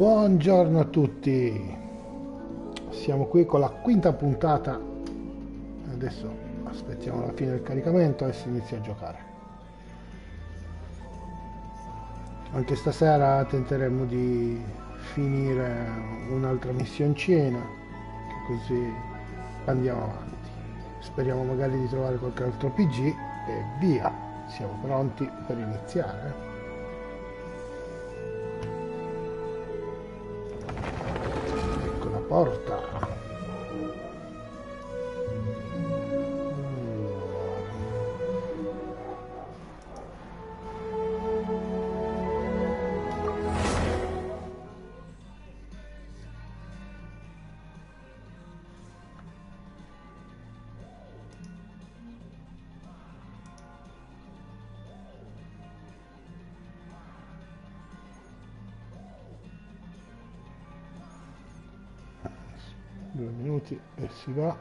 Buongiorno a tutti, siamo qui con la quinta puntata. Adesso aspettiamo la fine del caricamento e si inizia a giocare. Anche stasera tenteremo di finire un'altra missioncina, che così andiamo avanti. Speriamo magari di trovare qualche altro PG e via, siamo pronti per iniziare. Ecco la porta. Due minuti e si va.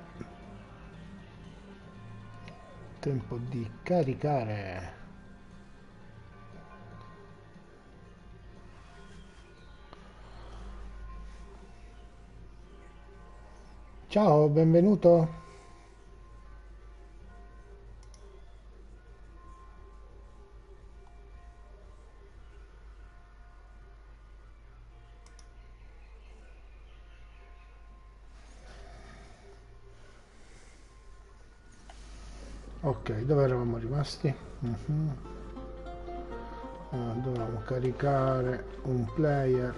Tempo di caricare. Ciao, benvenuto. Ok, dove eravamo rimasti? Dovevamo caricare un player,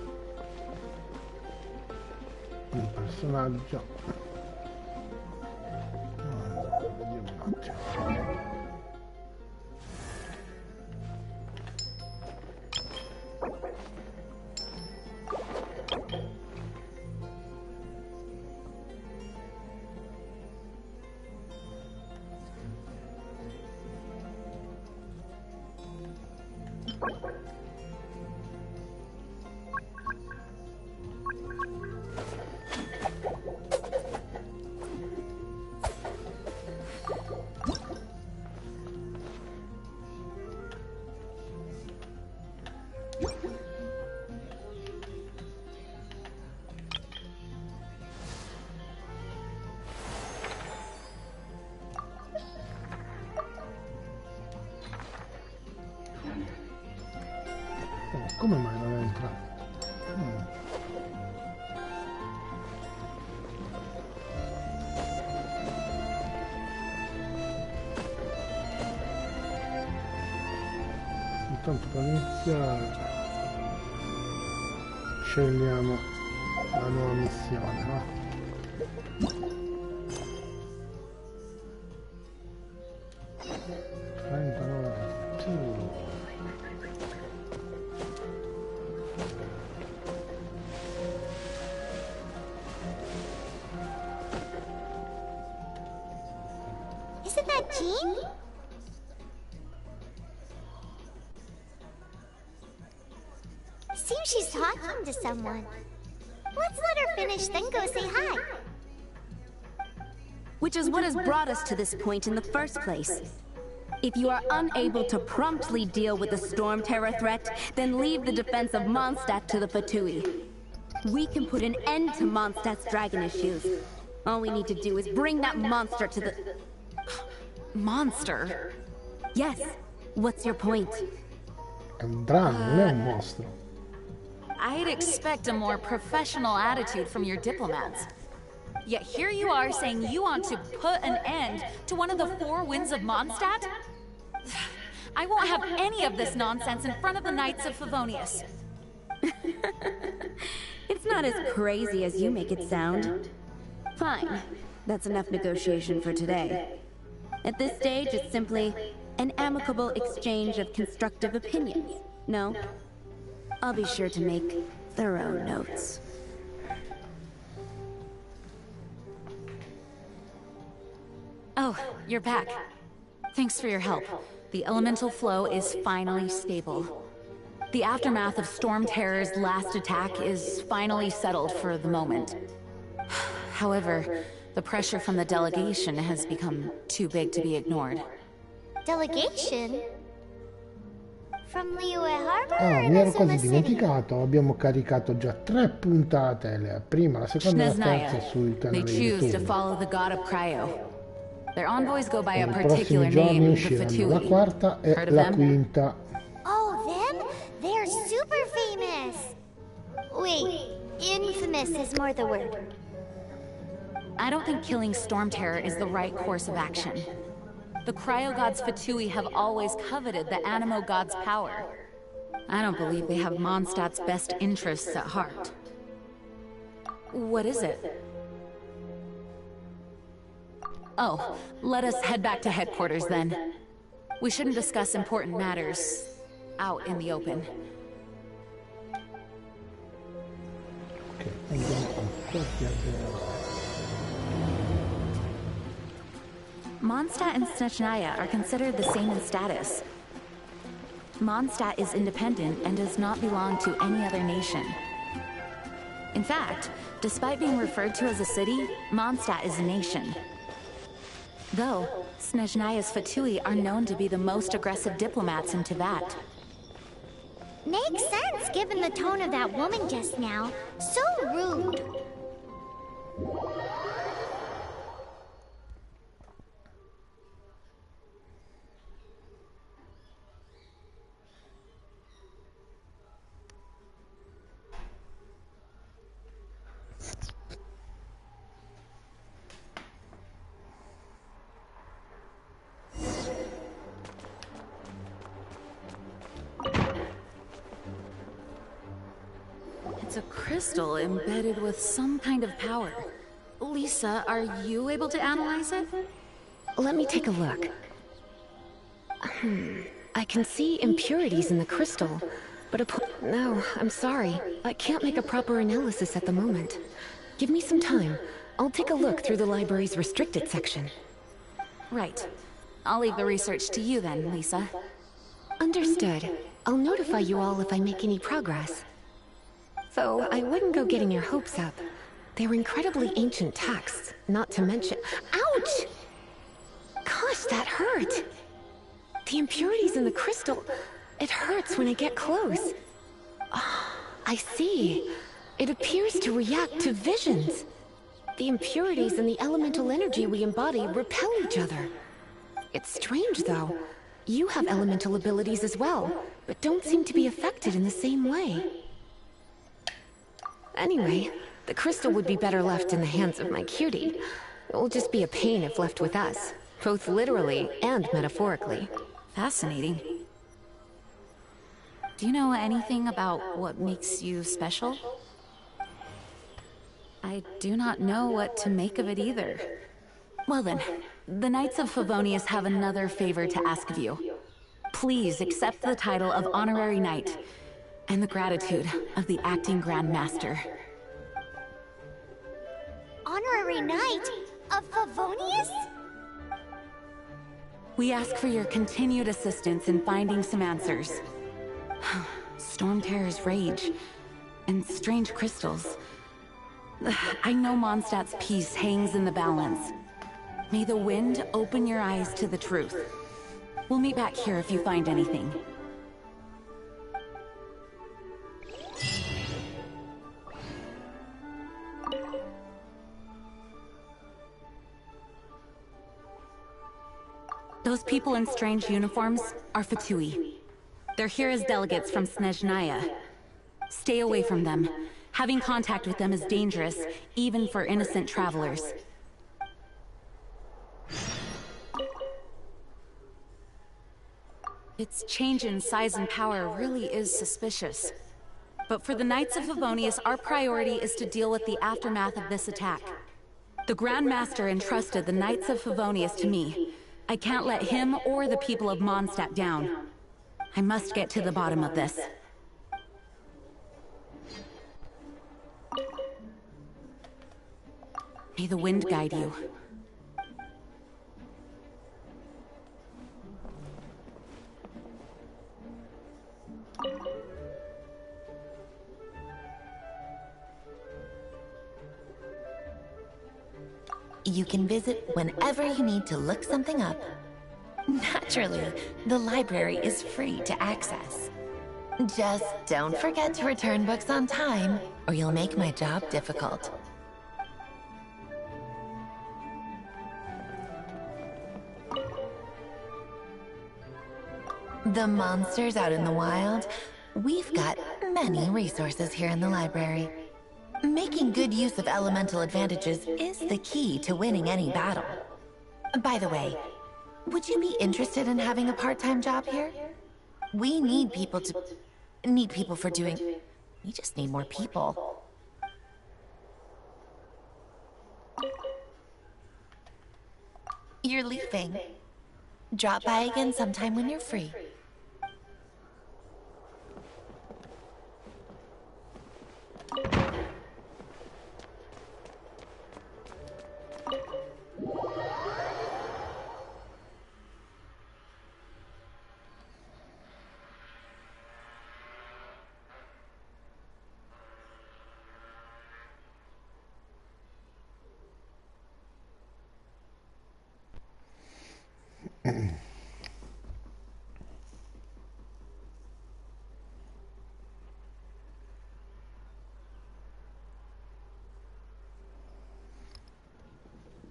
un personaggio. Vediamo un attimo. Come mai non entra? Intanto per iniziare scegliamo la nuova missione, no? Isn't that Jean? Seems she's talking to someone. Let's let her finish, then go say hi. Which is what has brought us to this point in the first place. If you are unable to promptly deal with the Storm Terror threat, then leave the defense of Mondstadt to the Fatui. We can put an end to Mondstadt's dragon issues. All we need to do is bring that monster to the... Monster? Yes. What's your point? È un drago, non è un mostro. I'd expect a more professional attitude from your diplomats. Yet here you are saying you want to put an end to one of the four winds of Mondstadt? I won't have any of this nonsense in front of the Knights of Favonius. It's not as crazy as you make it sound. Fine. That's enough negotiation for today. At this stage, it's simply an amicable exchange of constructive opinions. No? I'll be sure to make thorough notes. Oh, you're back. Thanks for your help. The elemental flow is finally stable. The aftermath of Storm Terror's last attack is finally settled for the moment. However, the pressure from the delegation has become too big to be ignored. Delegation? From Liyue Harbor Ah, or mi ero quasi Inazuma City? dimenticato, abbiamo caricato già 3 puntate, la prima, la seconda e la terza sul They canale choose to YouTube. follow the god of cryo. Their envoys go by a Nei prossimi particular giorni name, the usciranno la Fatui. quarta e Heard of la them? quinta. Oh, them? They're super famous. Wait, infamous is more the word. I don't think killing Storm Terror is the right course of action. The cryo gods Fatui have always coveted the Animo god's power. I don't believe they have Mondstadt's best interests at heart. What is it? Oh, let us head back to headquarters then. We shouldn't discuss important matters out in the open. Ok, andiamo ancora a Mondstadt and Snezhnaya are considered the same in status. Mondstadt is independent and does not belong to any other nation. In fact, despite being referred to as a city, Mondstadt is a nation. Though, Snezhnaya's Fatui are known to be the most aggressive diplomats in Teyvat. Makes sense given the tone of that woman just now. So rude. It's a crystal embedded with some kind of power. Lisa, are you able to analyze it? Let me take a look. I can see impurities in the crystal, but no, I'm sorry. I can't make a proper analysis at the moment. Give me some time. I'll take a look through the library's restricted section. Right. I'll leave the research to you then, Lisa. Understood. I'll notify you all if I make any progress. Though, I wouldn't go getting your hopes up. They're incredibly ancient texts, not to mention— Ouch! Gosh, that hurt! The impurities in the crystal— it hurts when I get close. Ah, I see. It appears to react to visions. The impurities and the elemental energy we embody repel each other. It's strange, though. You have elemental abilities as well, but don't seem to be affected in the same way. Anyway, the crystal would be better left in the hands of my cutie. It will just be a pain if left with us, both literally and metaphorically. Fascinating. Do you know anything about what makes you special? I do not know what to make of it either. Well then, the Knights of Favonius have another favor to ask of you. Please accept the title of Honorary Knight, and the gratitude of the Acting Grand Master. Honorary Knight of Favonius? We ask for your continued assistance in finding some answers. Storm Terror's rage, and strange crystals. I know Mondstadt's peace hangs in the balance. May the wind open your eyes to the truth. We'll meet back here if you find anything. Those people in strange uniforms are Fatui. They're here as delegates from Snezhnaya. Stay away from them. Having contact with them is dangerous, even for innocent travelers. Its change in size and power really is suspicious. But for the Knights of Favonius, our priority is to deal with the aftermath of this attack. The Grand Master entrusted the Knights of Favonius to me. I can't let him or the people of Mondstadt down. I must get to the bottom of this. May the wind guide you. You can visit whenever you need to look something up. Naturally, the library is free to access. Just don't forget to return books on time, or you'll make my job difficult. The monsters out in the wild, we've got many resources here in the library. Making good use of elemental advantages is the key to winning any battle. By the way, would you be interested in having a part-time job here? We need people for doing... We just need more people. You're leaving. Drop by again sometime when you're free.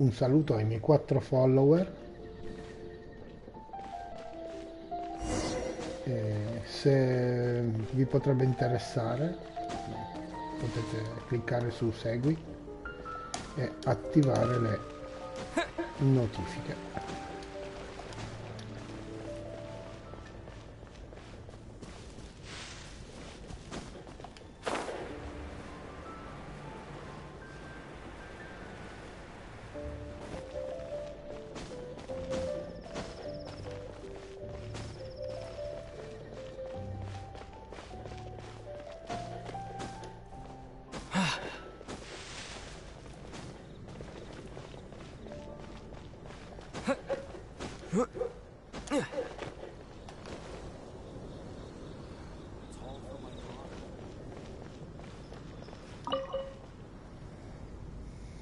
Un saluto ai miei 4 follower. Se vi potrebbe interessare, potete cliccare su segui e attivare le notifiche.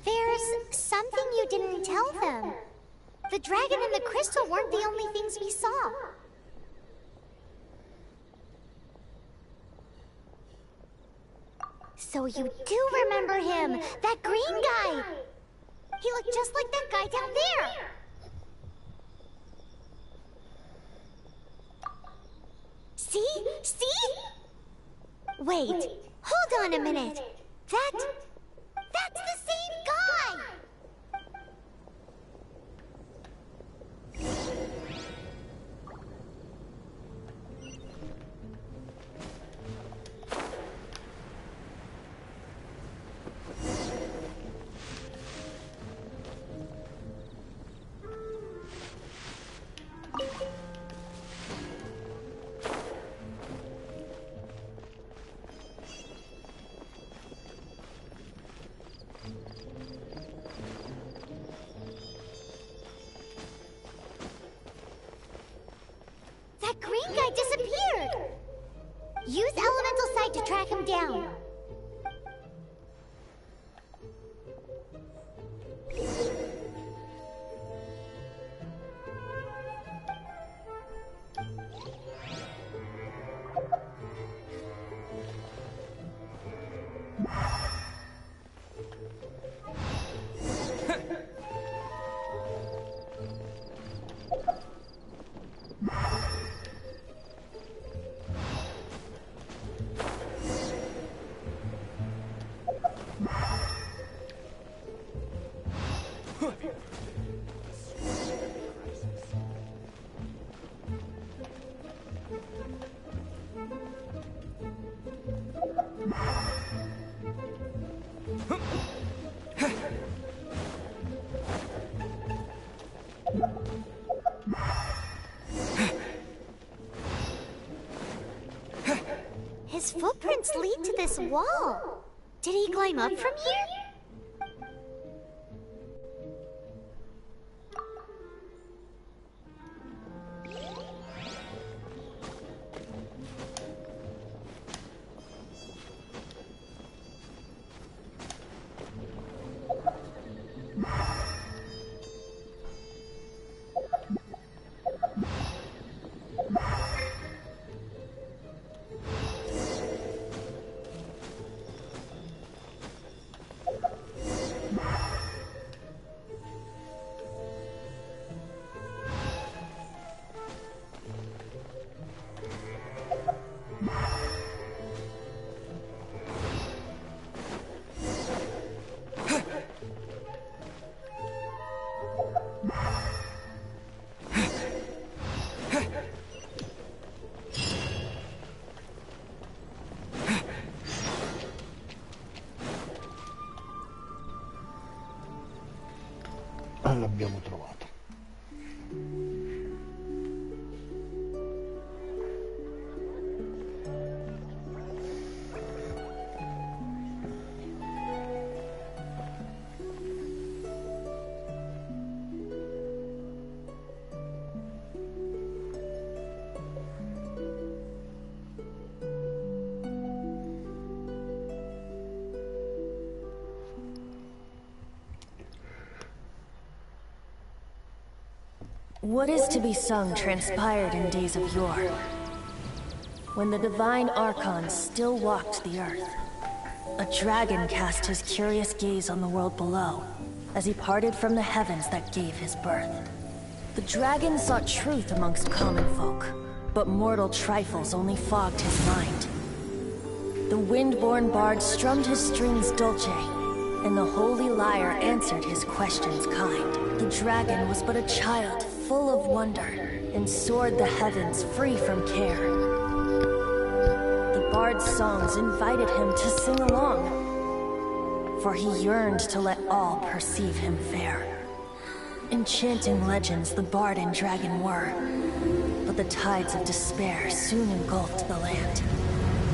There's something you didn't tell them. The dragon and the crystal weren't the only things we saw. So you do remember him, that green guy. He looked just like that guy down there. See? See? Wait, hold on a minute. That's the same guy! That green guy disappeared! Use Elemental Sight to track him down. His footprints lead to this wall. Did he climb up from here? non l'abbiamo trovato. What is to be sung transpired in days of yore, when the divine archons still walked the earth. A dragon cast his curious gaze on the world below, as he parted from the heavens that gave his birth. The dragon sought truth amongst common folk, but mortal trifles only fogged his mind. The wind-born bard strummed his strings dulce, and the holy lyre answered his questions kind. The dragon was but a child, full of wonder, and soared the heavens free from care. The bard's songs invited him to sing along, for he yearned to let all perceive him fair. Enchanting legends the bard and dragon were, but the tides of despair soon engulfed the land.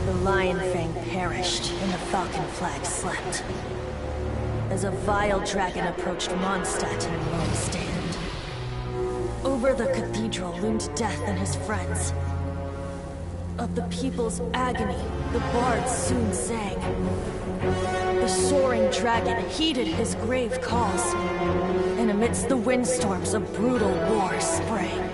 The lion fang perished, and the falcon flag slept, as a vile dragon approached Mondstadt in lone stand. Over the cathedral loomed death and his friends. Of the people's agony, the bard soon sang. The soaring dragon heeded his grave calls, and amidst the windstorms a brutal war sprang.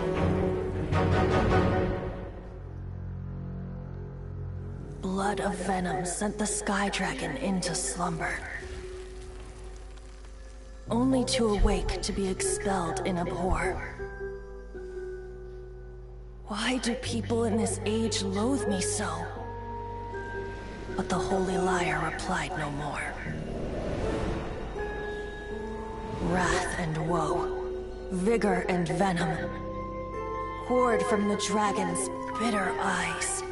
Blood of venom sent the sky dragon into slumber, only to awake to be expelled in abhor. Why do people in this age loathe me so? But the holy lyre replied no more. Wrath and woe, vigor and venom, poured from the dragon's bitter eyes.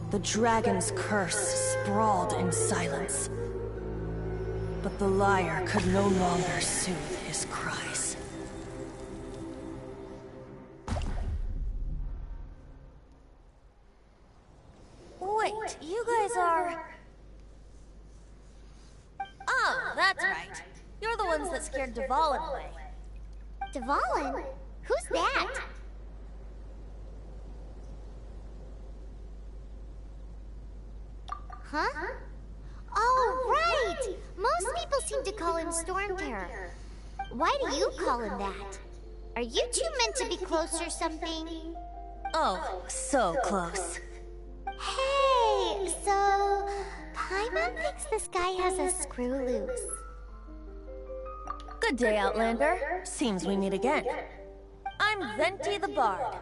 The dragon's curse sprawled in silence, but the lyre could no longer soothe his cries. Wait, you guys are... Oh, that's right. You're the ones that scared Dvalin away. Dvalin? Who's that? Huh? Oh, right! Most people seem to call him Storm Terror. Why do you call him that? Are you two meant to be close or something? Oh, so close. Hey, so... Paimon thinks this guy has a screw loose. Good day, Outlander. Seems we meet again. I'm Venti the Bard.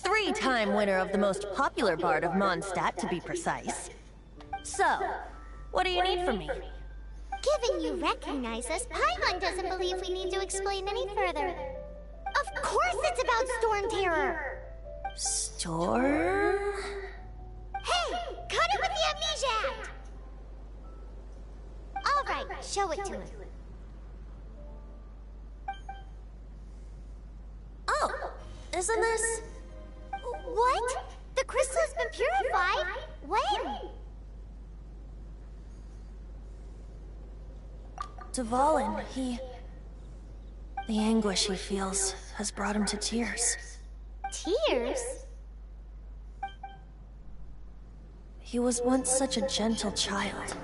3-time winner of the most popular bard of Mondstadt, to be precise. So, what do you need from me? Given you recognize us, Paimon doesn't believe we need to explain any further. Of course it's about Storm Terror! Storm? Hey! Cut it with the amnesia act! Alright, show it to him. Oh, isn't this... What? The crystal has been purified? When? Dvalin, the anguish he feels has brought him to tears. Tears? He was once such a gentle child,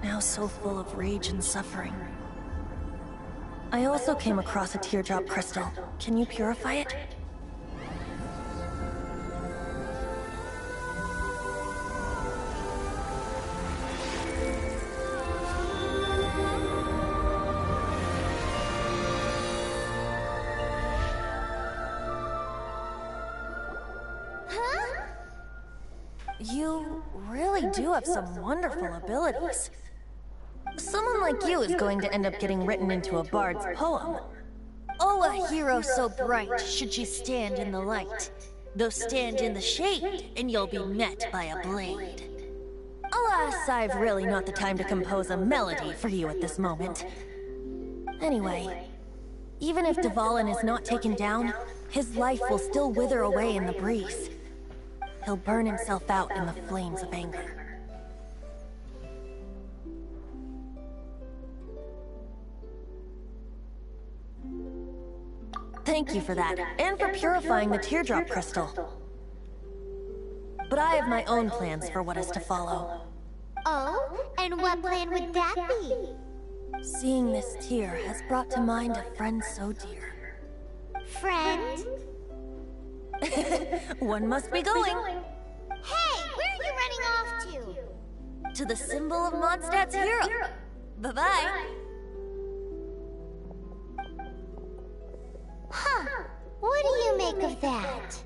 now so full of rage and suffering. I also came across a teardrop crystal. Can you purify it? You really do have some wonderful abilities. Someone like you is going to end up getting written into a bard's poem. Oh, a hero so bright should you stand in the light. Though stand in the shade, and you'll be met by a blade. Alas, I've really not the time to compose a melody for you at this moment. Anyway, even if Dvalin is not taken down, his life will still wither away in the breeze. He'll burn himself out in the flames of anger. Thank you for that, and for purifying the teardrop crystal. But I have my own plans for what is to follow. Oh, and what plan would that be? Seeing this tear has brought to mind a friend so dear. Friend? One must be going. Hey, where are you running off to? To the symbol of Mondstadt's hero. Bye-bye. Huh. What do you make of that?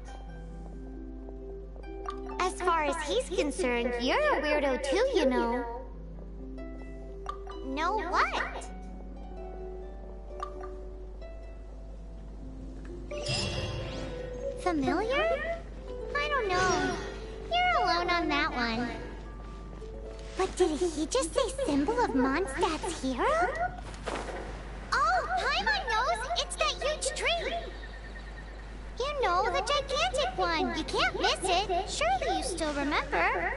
As far as he's concerned, you're a weirdo too, you know. Know what? Familiar? I don't know. You're alone on that one. But did he just say symbol of Mondstadt's hero? Oh, Paimon knows! It's that huge tree! You know, the gigantic one! You can't miss it! Surely you still remember!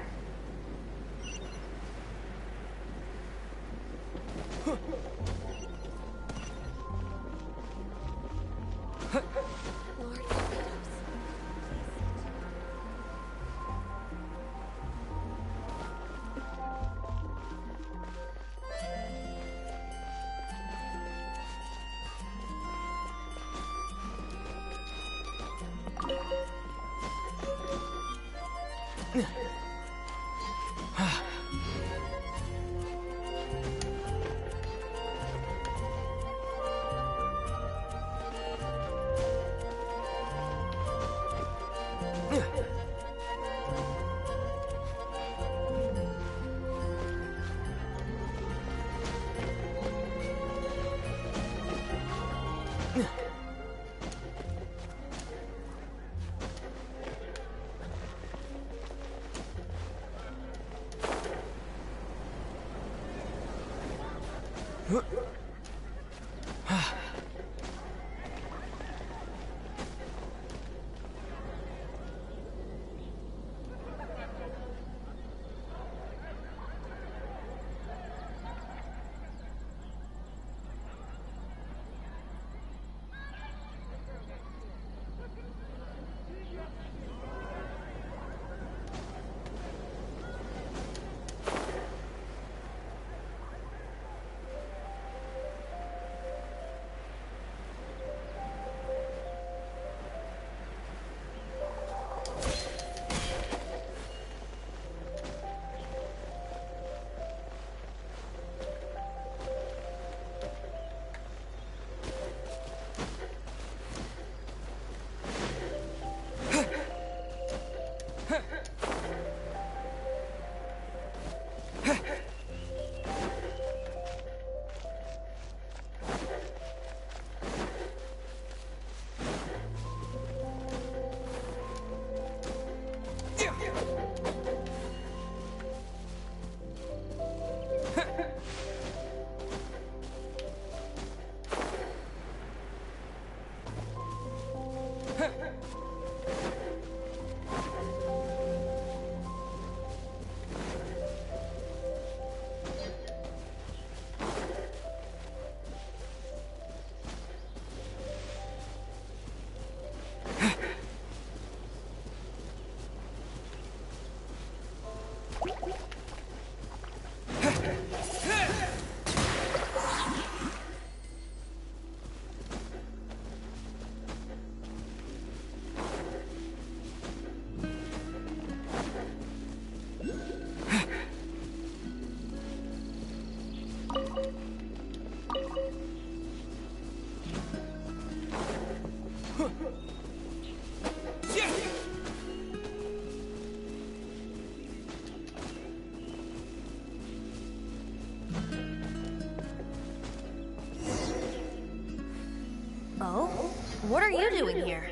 What are you doing here?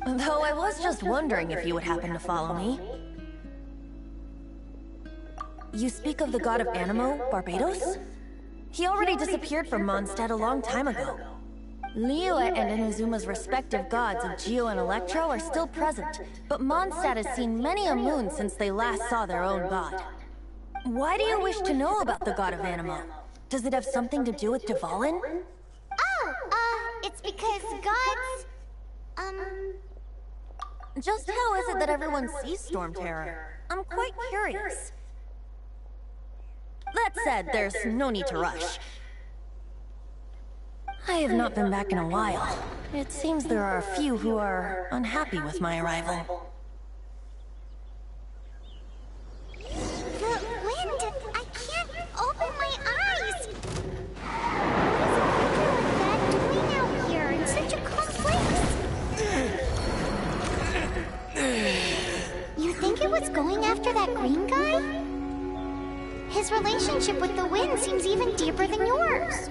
Though I was just wondering if you would happen to follow me. You speak of the god of Animo, Barbados? He already disappeared from Mondstadt a long time ago. Liyue and Inazuma's respective gods of Geo and Electro are still present, but Mondstadt has seen many a moon since they last saw their own god. Why do you wish to know about the god of Animo? Does it have something to do with Dvalin? It's because gods... Just how is it that everyone sees Storm Terror? I'm quite curious. That said, there's no need to rush. I have not been back in a while. It seems there are a few who are unhappy with my arrival. The wind! I can't open my eyes! What is a creature like that doing out here in such a calm place? You think it was going after that green guy? His relationship with the wind seems even deeper than yours.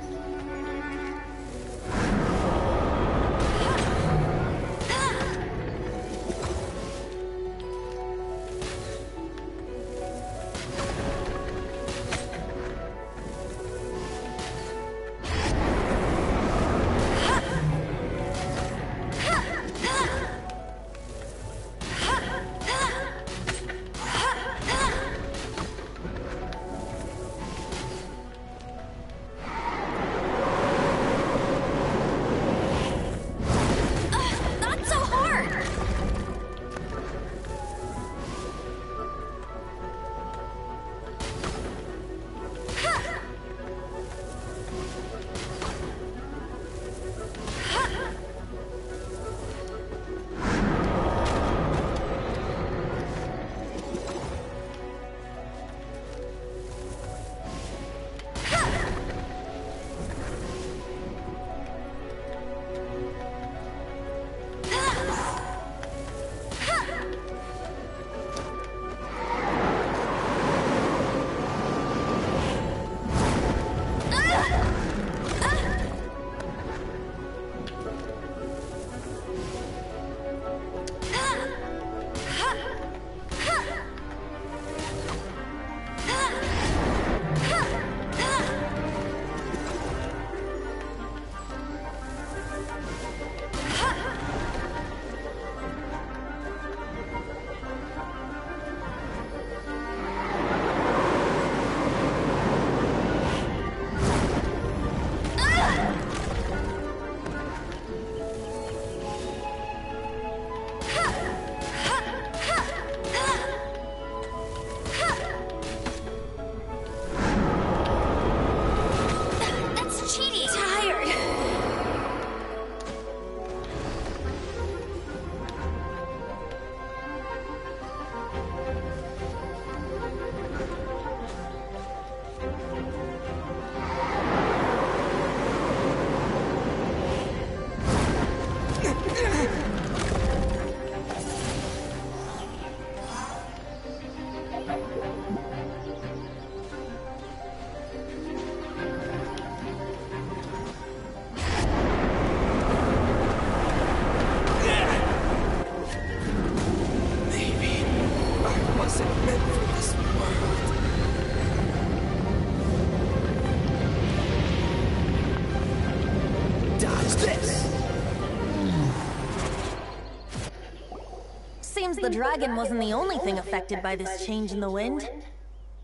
The dragon wasn't the only thing affected by this change in the wind.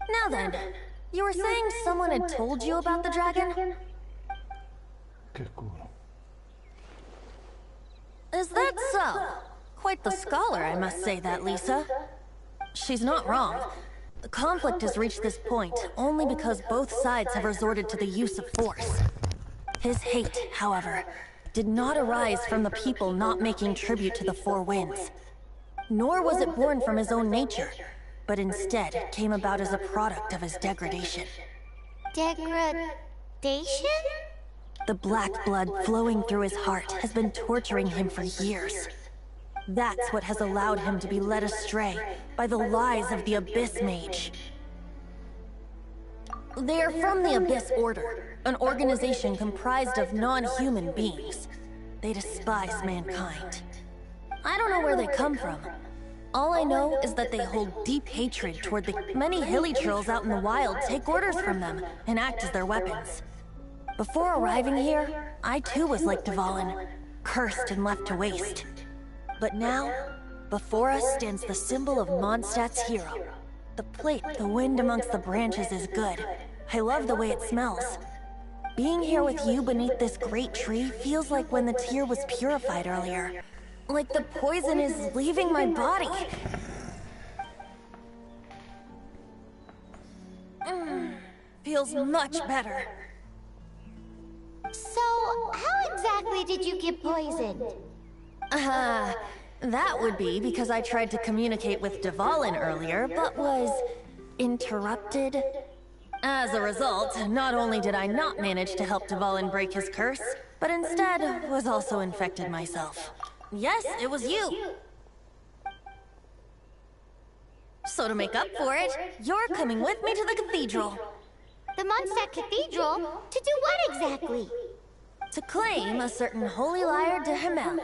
Now then, you were saying someone had told you about the dragon? Che culo. Is that so? Quite the scholar, I must say that, Lisa. She's not wrong. The conflict has reached this point only because both sides have resorted to the use of force. His hate, however, did not arise from the people not making tribute to the Four Winds. Nor was it born from his own nature, but instead came about as a product of his degradation. Degradation? The black blood flowing through his heart has been torturing him for years. That's what has allowed him to be led astray by the lies of the Abyss Mage. They are from the Abyss Order, an organization comprised of non-human beings. They despise mankind. I don't know where they come from, All I know is that they hold deep hatred toward the many hilly trolls out in the wild take orders from them and act as their weapons. Before arriving here, I too was like Dvalin, cursed and left to waste. But now, before us stands the symbol of Mondstadt's hero. The wind amongst the branches is good. I love the way it smells. Being here with you beneath this great tree feels like when the tear was purified earlier. Like the poison is leaving my body. Feels much better. So, how exactly did you get poisoned? That would be because I tried to communicate with Dvalin earlier, but was interrupted. As a result, not only did I not manage to help Dvalin break his curse, but instead was also infected myself. Yes, it was you. So to make up for it, you're coming with me to the cathedral. The Mondstadt Cathedral? To do what exactly? To claim a certain holy lyre de Himmel.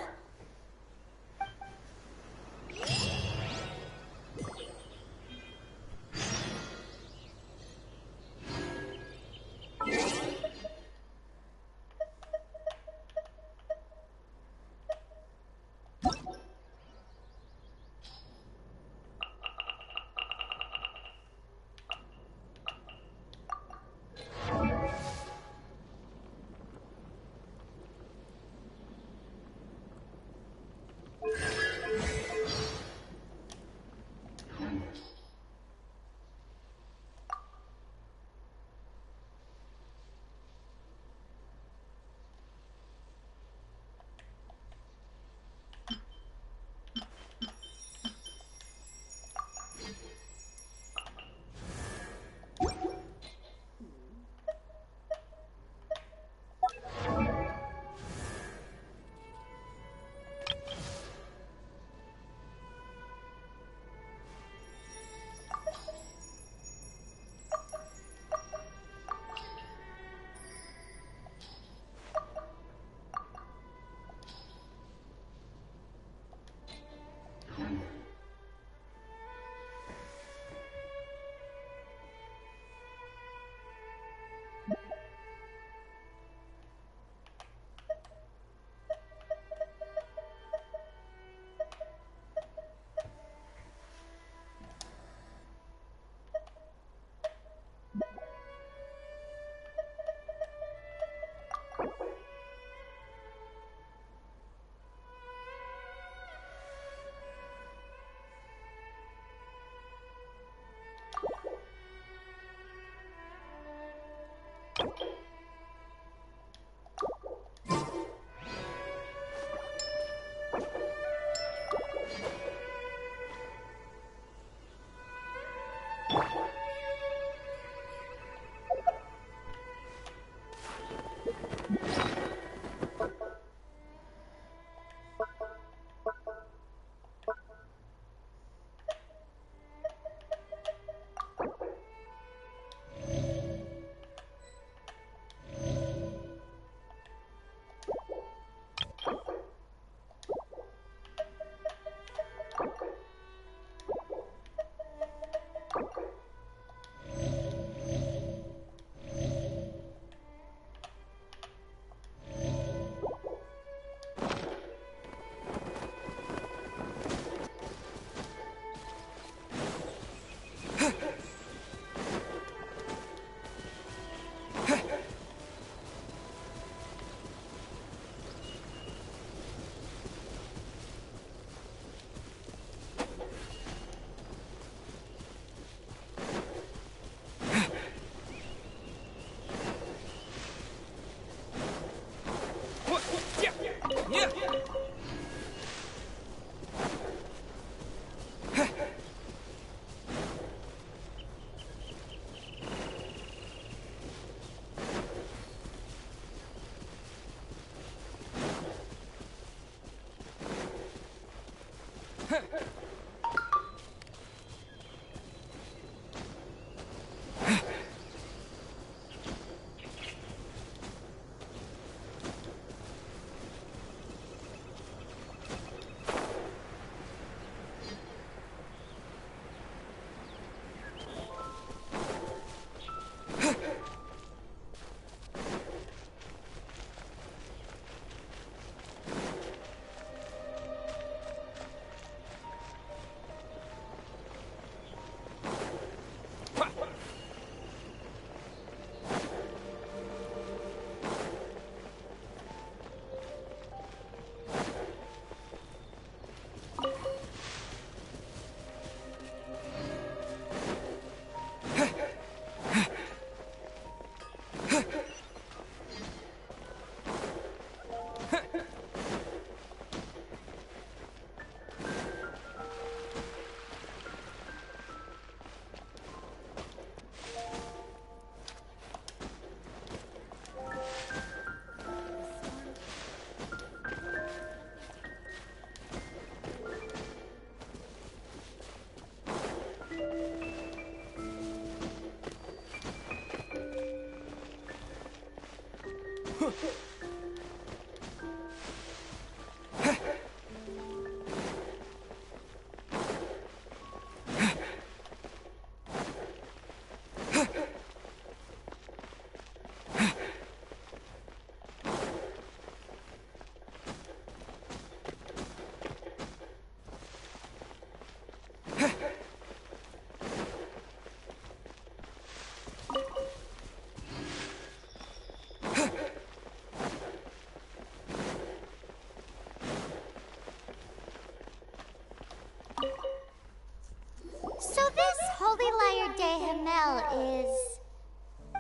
So this Holy Lyre de Himmel is...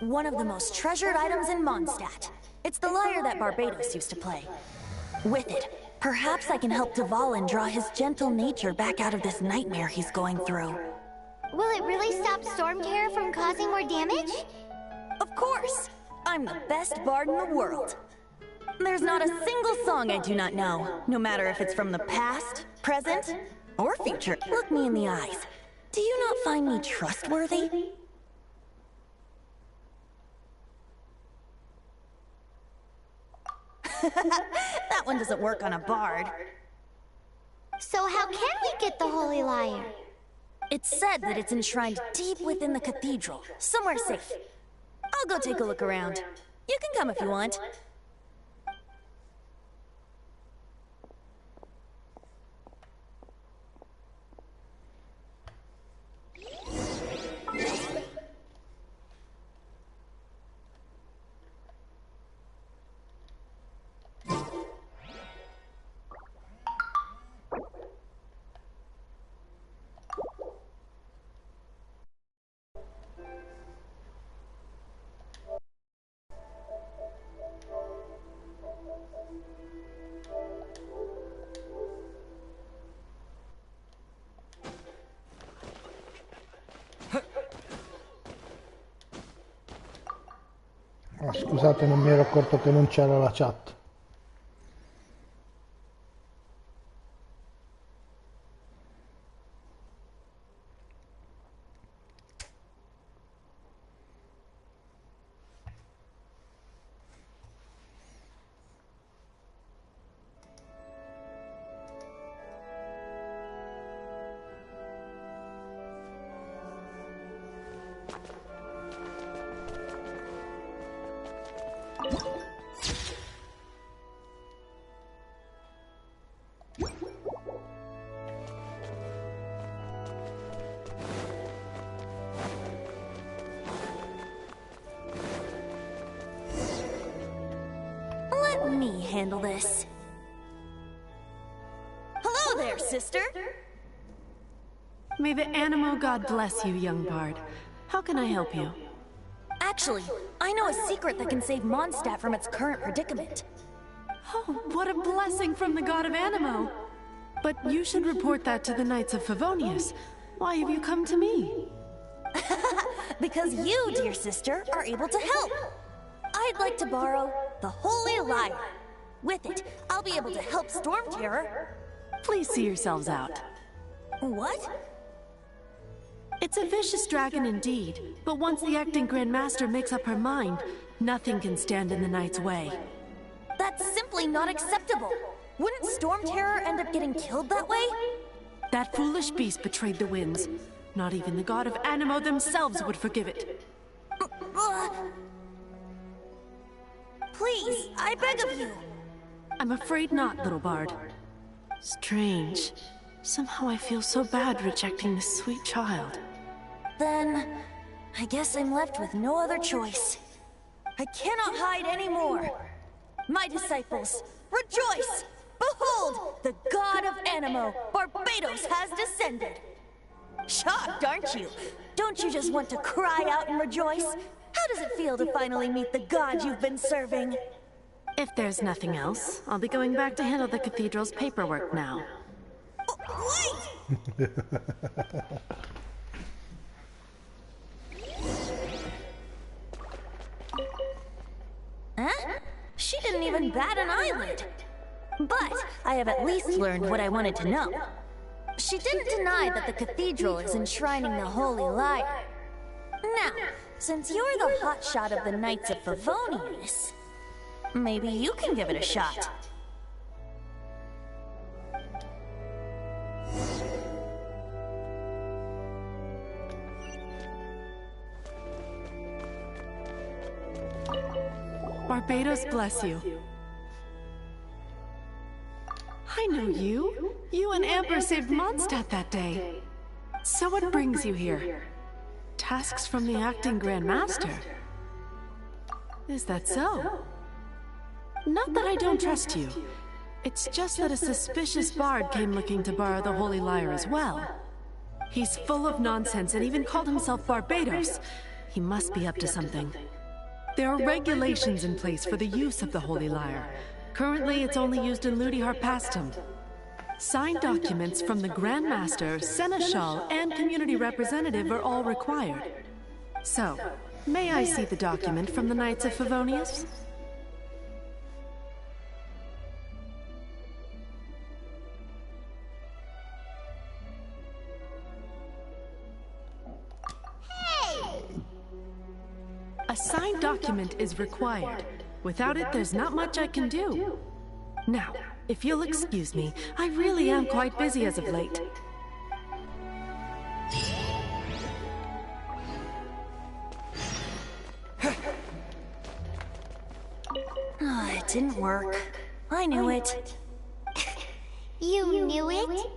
one of the most treasured items in Mondstadt. It's the lyre that Barbados used to play. With it, perhaps I can help Dvalin draw his gentle nature back out of this nightmare he's going through. Will it really stop Storm Terror from causing more damage? Of course! I'm the best bard in the world. There's not a single song I do not know, no matter if it's from the past, present, or future. Look me in the eyes. Do you not find me trustworthy? That one doesn't work on a bard. So how can we get the Holy Lyre? It's said that it's enshrined deep within the cathedral, somewhere safe. I'll go take a look around. You can come if you want. Oh, scusate, non mi ero accorto che non c'era la chat. Let me handle this. Hello there, sister! May the Animo God bless you, young bard. How can I help you? Actually, I know a secret that can save Mondstadt from its current predicament. Oh, what a blessing from the God of Animo! But you should report that to the Knights of Favonius. Why have you come to me? Because you, dear sister, are able to help. I'd like to borrow the Holy Lyre. With it, I'll be able to help Storm Terror. Please see yourselves out. What? It's a vicious dragon indeed, but once the acting Grand Master makes up her mind, nothing can stand in the Knight's way. That's simply not acceptable. Wouldn't Storm Terror end up getting killed that way? That foolish beast betrayed the winds. Not even the God of Animo themselves would forgive it. Please, I beg of you. I'm afraid not, little bard. Strange. Somehow I feel so bad rejecting this sweet child. Then, I guess I'm left with no other choice. I cannot hide anymore. My disciples, rejoice! Behold, the God of Animo, Barbados, has descended. Shocked, aren't you? Don't you just want to cry out and rejoice? How does it feel to finally meet the God you've been serving? If there's nothing else, I'll be going back to handle the cathedral's paperwork now. Wait! Huh? She didn't even bat an eyelid. But I have at least learned what I wanted to know. She didn't deny that the cathedral is enshrining the Holy Lyre. Now, since you're the hotshot of the Knights of Favonius, Maybe you can give it a shot. Barbados bless you. I know you. You and Amber saved Mondstadt that day. So what brings you here? Tasks from the acting Grand Master? Is that so? Not that I don't trust you. It's just that a suspicious bard came looking to borrow the Holy Lyre as well. He's full of nonsense and even called himself Barbados. He must be up to something. There are regulations in place for the use of the Holy Lyre. Currently, it's only used in Ludihar Pastum. Signed documents from the Grand Master, Seneschal, and Community Representative are all required. So, may I see the document from the Knights of Favonius? A signed document is required. Without it, there's not much I can do. Now, if you'll excuse me, I really am quite busy as of late. It didn't work. I knew it. You knew it?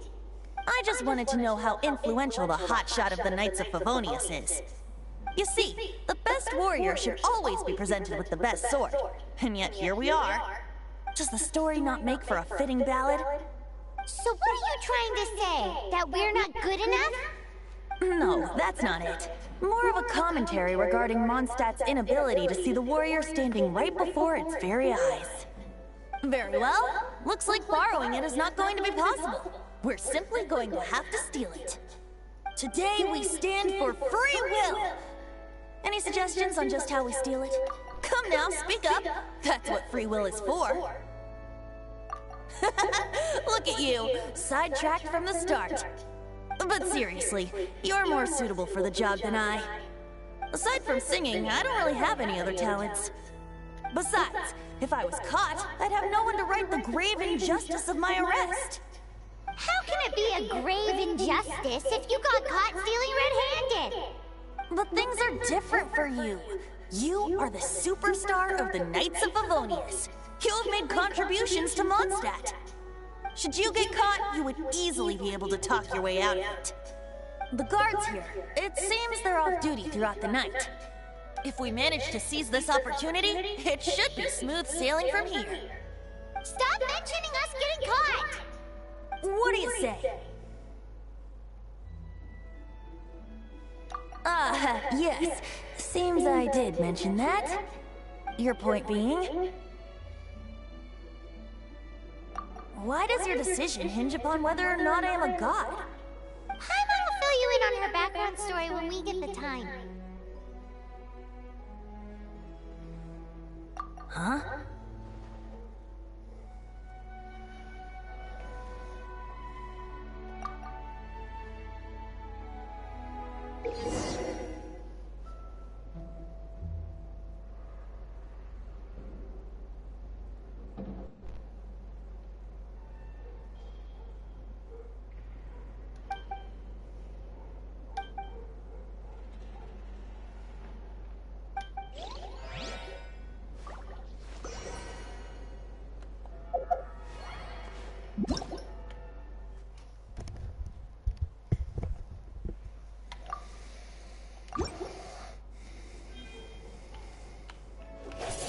I just wanted to know how influential the hotshot of the Knights of Favonius is. You see, the best warrior should always be presented with the best sword. And yet here we are. Does the story not make for a fitting ballad? So what are you trying to say? That we're not good enough? No, that's not it. More of a commentary regarding Mondstadt's inability to see the warrior standing right before its very eyes. Very well. Looks like borrowing it is not going to be possible. We're simply going to have to steal it. Today we stand for free will! Any suggestions on just how we steal it? Come now, speak up. That's what free will is for. Look at you, sidetracked from the start. But seriously, you're more suitable for the job than I. Aside from singing, I don't really have any other talents. Besides, if I was caught, I'd have no one to right the grave injustice of my arrest. How can it be a grave injustice if you got caught stealing red-handed? But things are different for you. You are the superstar of the Knights of Favonius. You have made contributions to Mondstadt. Should you get caught, you would easily be able to talk your way out of it. The guards here, it seems they're off duty throughout the night. If we manage to seize this opportunity, it should be smooth sailing from here. Stop mentioning us getting caught! What do you say? Yes. Seems I did mention that. Your point being? Why does your decision hinge upon whether or not I am a god? Paimon will fill you in on her background story when we get the time. Huh?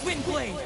Windblade!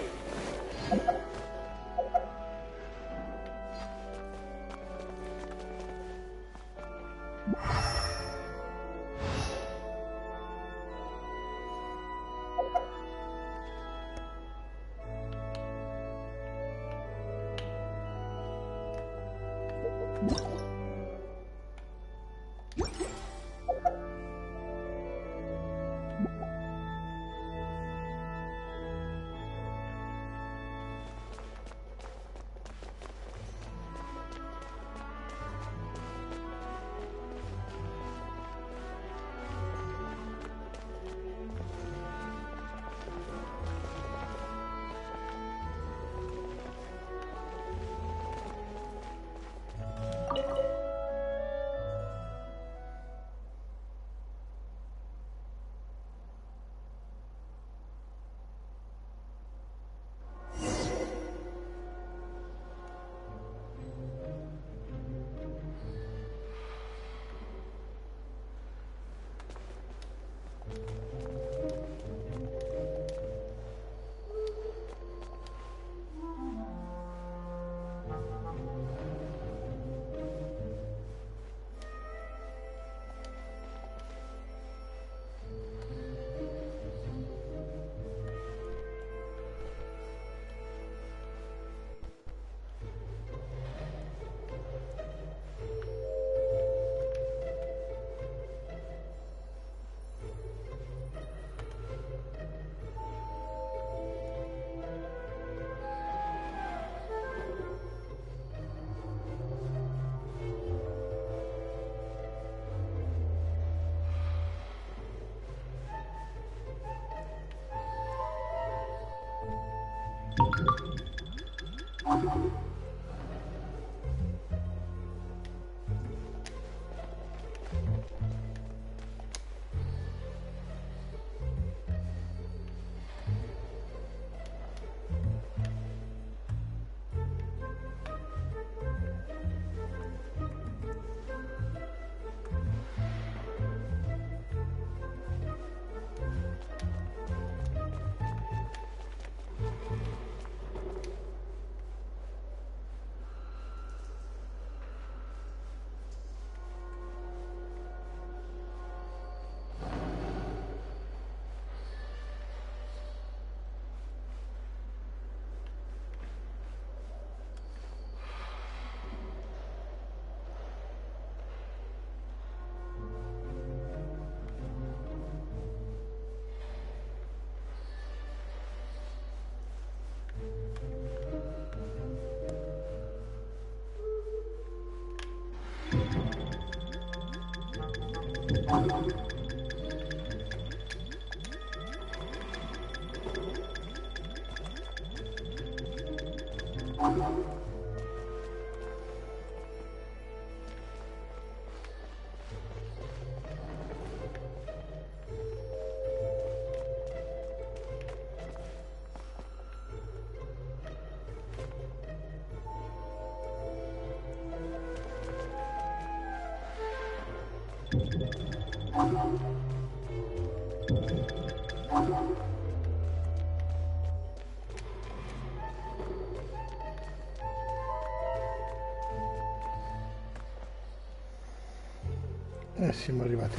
Siamo arrivati.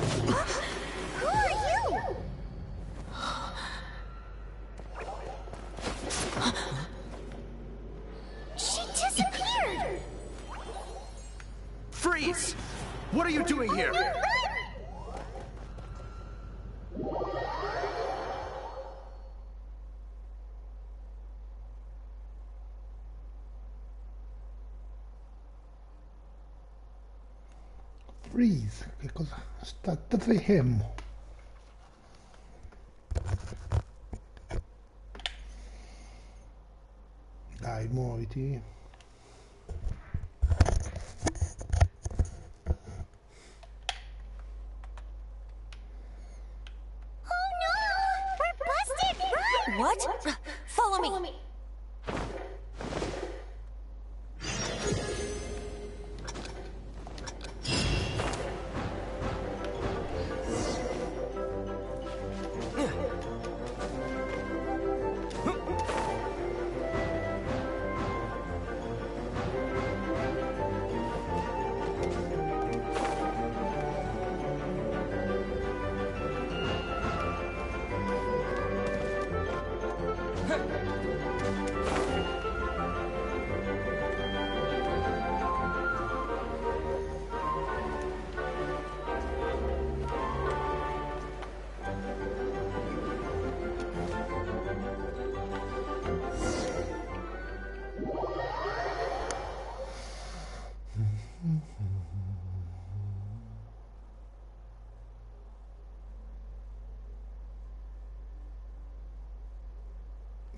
Who are you? She disappeared! Freeze! What are you doing here? Freeze, che cosa sta fermo? Dai, muoviti. Oh no! We're busted! Run! What? Follow me.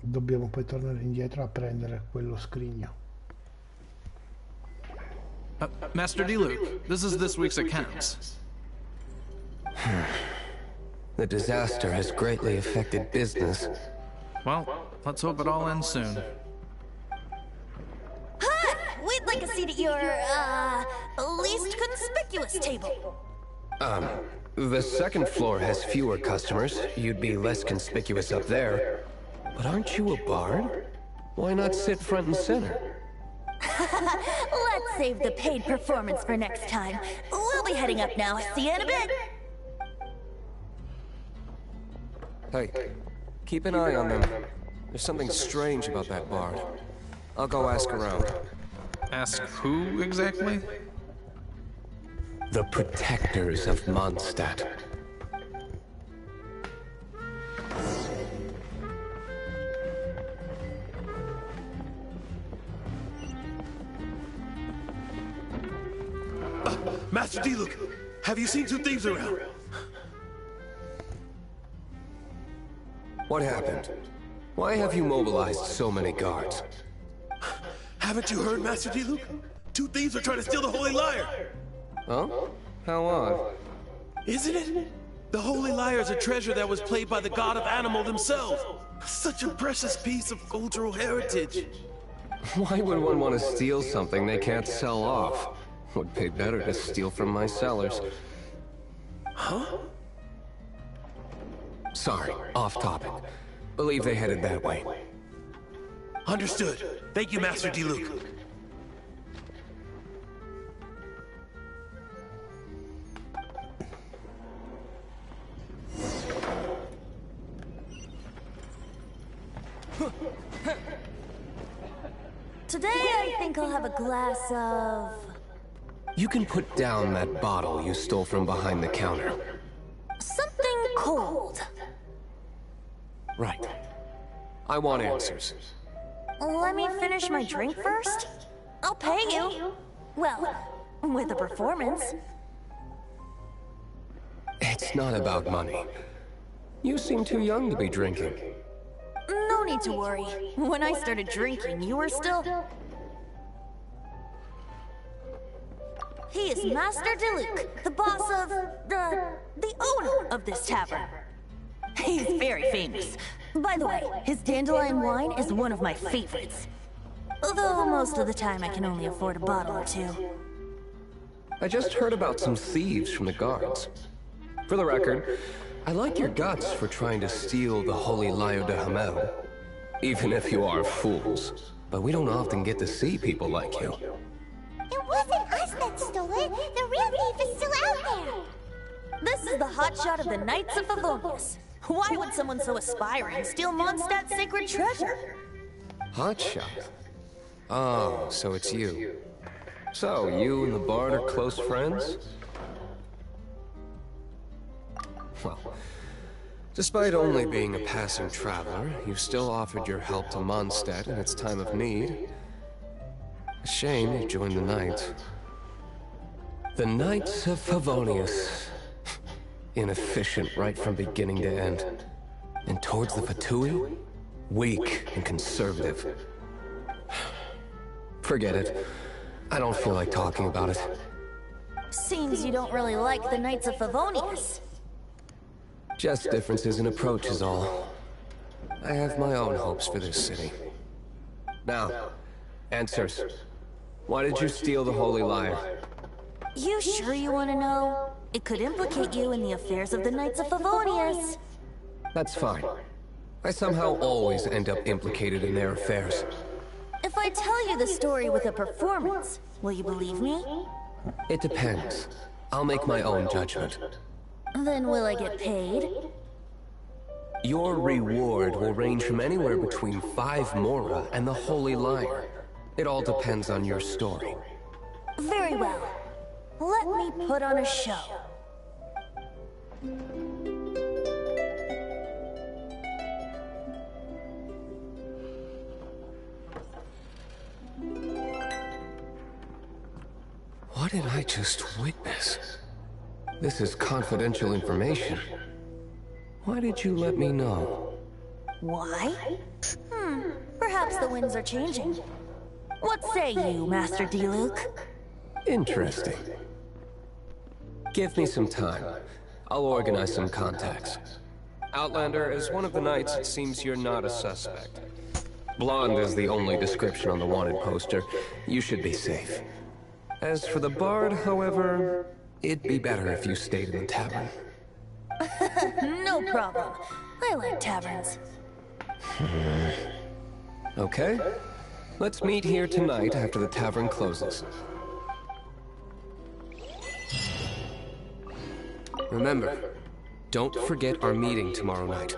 Dobbiamo poi tornare indietro a prendere quello scrigno. Master D-Luke, this is this week's accounts. The disaster has greatly affected business. Well, let's hope it all ends soon. Hi! We'd like a seat at your, least conspicuous table. The second floor has fewer customers. You'd be less conspicuous up there. But aren't you a bard? Why not sit front and center? Let's save the paid performance for next time. We'll be heading up now. See you in a bit. Hey, keep an eye on them. There's something strange about that bard. I'll go ask around. Ask who exactly? The protectors of Mondstadt. Master D-Luke, have you seen two thieves around? What happened? Why have you mobilized so many guards? Haven't you heard, Master D-Luke? Two thieves are trying to steal the Holy Lyre! Huh? How odd. Isn't it? The Holy Lyre is a treasure that was played by the god of animal himself. Such a precious piece of cultural heritage. Why would one want to steal something they can't sell off? Would pay better to steal from my sellers. Huh? Sorry, off topic. Believe they headed that way. Understood. Thank you, Master D-Luke. Today I think I'll have a glass of... You can put down that bottle you stole from behind the counter. something cold. Right. I want answers. Let me finish my drink first. I'll pay you. Well, with a performance. it's not about money. You seem too young to be drinking. No need to worry. When I started drinking, you were still... He is Master Diluc, the boss of... the owner of this tavern. He's very famous. By the way, his dandelion wine is one of my favorites. Although most of the time I can only afford a bottle or two. I just heard about some thieves from the guards. For the record, I like your guts for trying to steal the Holy Lyre de Hamel. Even if you are fools. But we don't often get to see people like you. It wasn't us that stole it. The real thief is still out there. This is the hotshot of the Knights of Favonius. Why would someone so aspiring steal Mondstadt's sacred treasure? Hotshot? Oh, so it's you. So, you and the Bard are close friends? Well, despite only being a passing traveler, you still offered your help to Mondstadt in its time of need. A shame you joined the Knights. The Knights of Favonius. Inefficient right from beginning to end. And towards the Fatui? Weak and conservative. Forget it. I don't feel like talking about it. Seems you don't really like the Knights of Favonius. Just differences in approach is all. I have my own hopes for this city. Now, answers. Why did you steal the Holy Lyre? You sure you want to know? It could implicate you in the affairs of the Knights of Favonius. That's fine. I somehow always end up implicated in their affairs. If I tell you the story with a performance, will you believe me? It depends. I'll make my own judgment. Then will I get paid? Your reward will range from anywhere between 5 Mora and the Holy Lyre. It all depends on your story. Very well. Let me put on a show. What did I just witness? This is confidential information. Why did you let me know? Why? Perhaps the winds are changing. What say you, Master Diluc? Interesting. Give me some time. I'll organize some contacts. Outlander, as one of the Knights, it seems you're not a suspect. Blonde is the only description on the wanted poster. You should be safe. As for the Bard, however, it'd be better if you stayed in the tavern. No problem. I like taverns. Okay. Let's meet here tonight after the tavern closes. Remember, don't forget our meeting tomorrow night.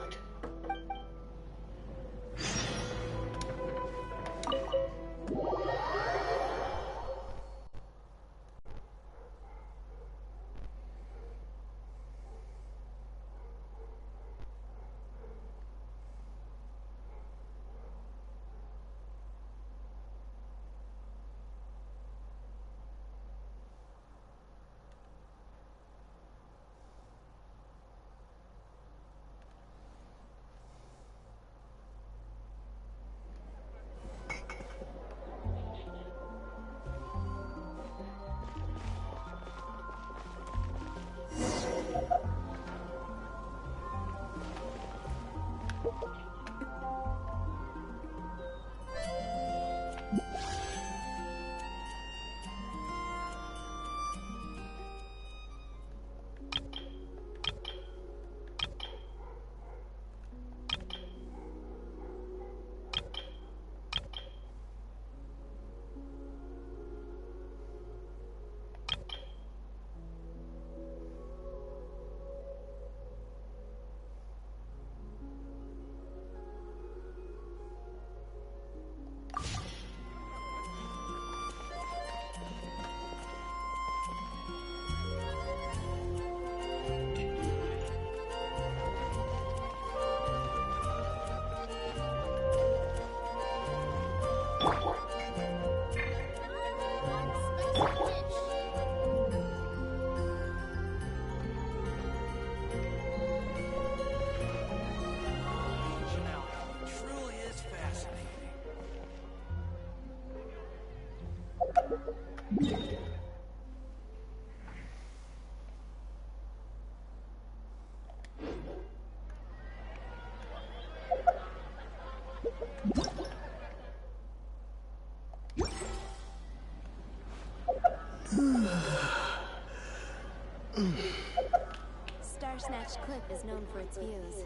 Star Snatch Cliff is known for its views.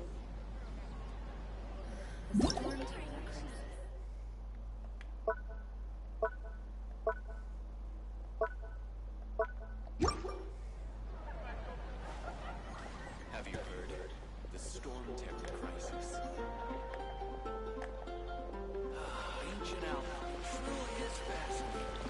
Have you heard the storm terror crisis? Ancient Alpha truly is fascinating.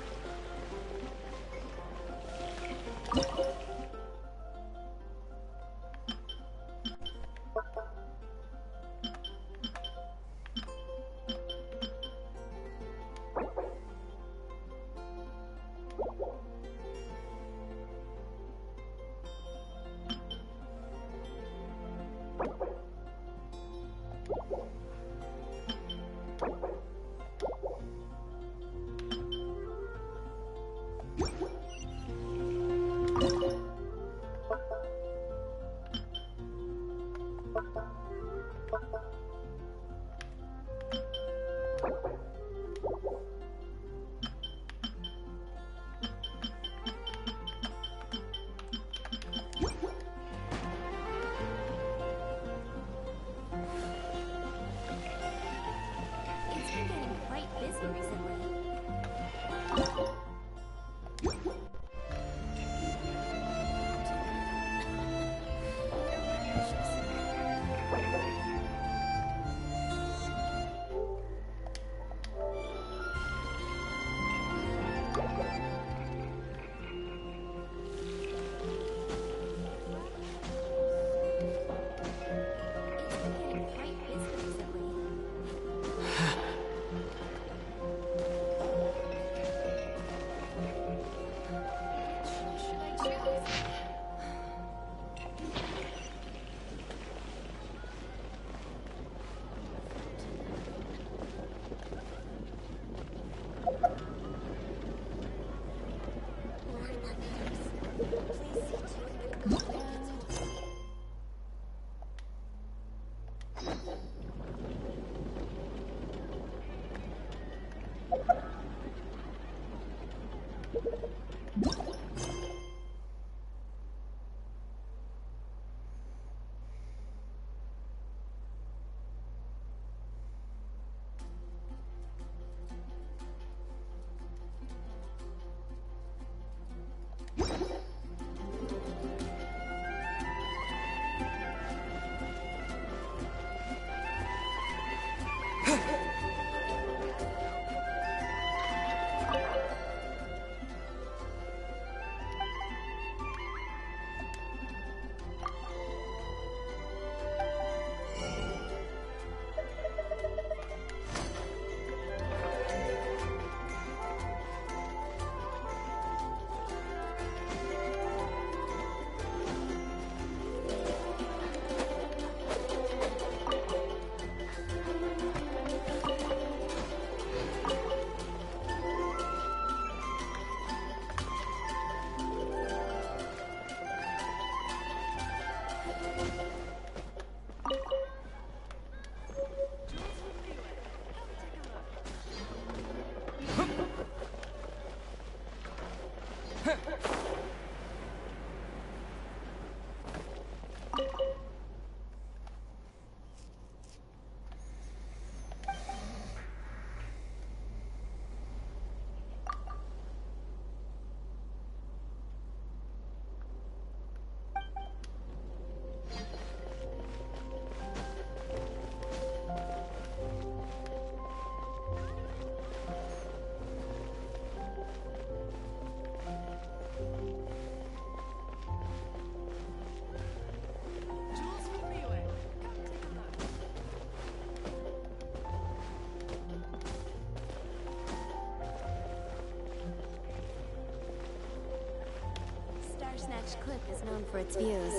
Snatch Cliff is known for its views.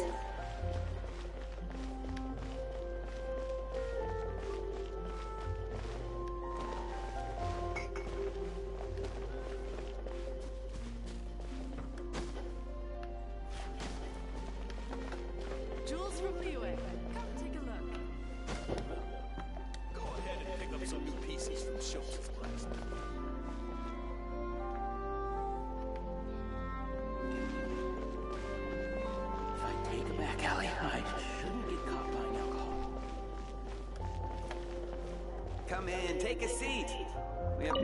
Go ahead and pick up some Take it back, Allie. I shouldn't get caught buying alcohol. Come in, take a seat. We have...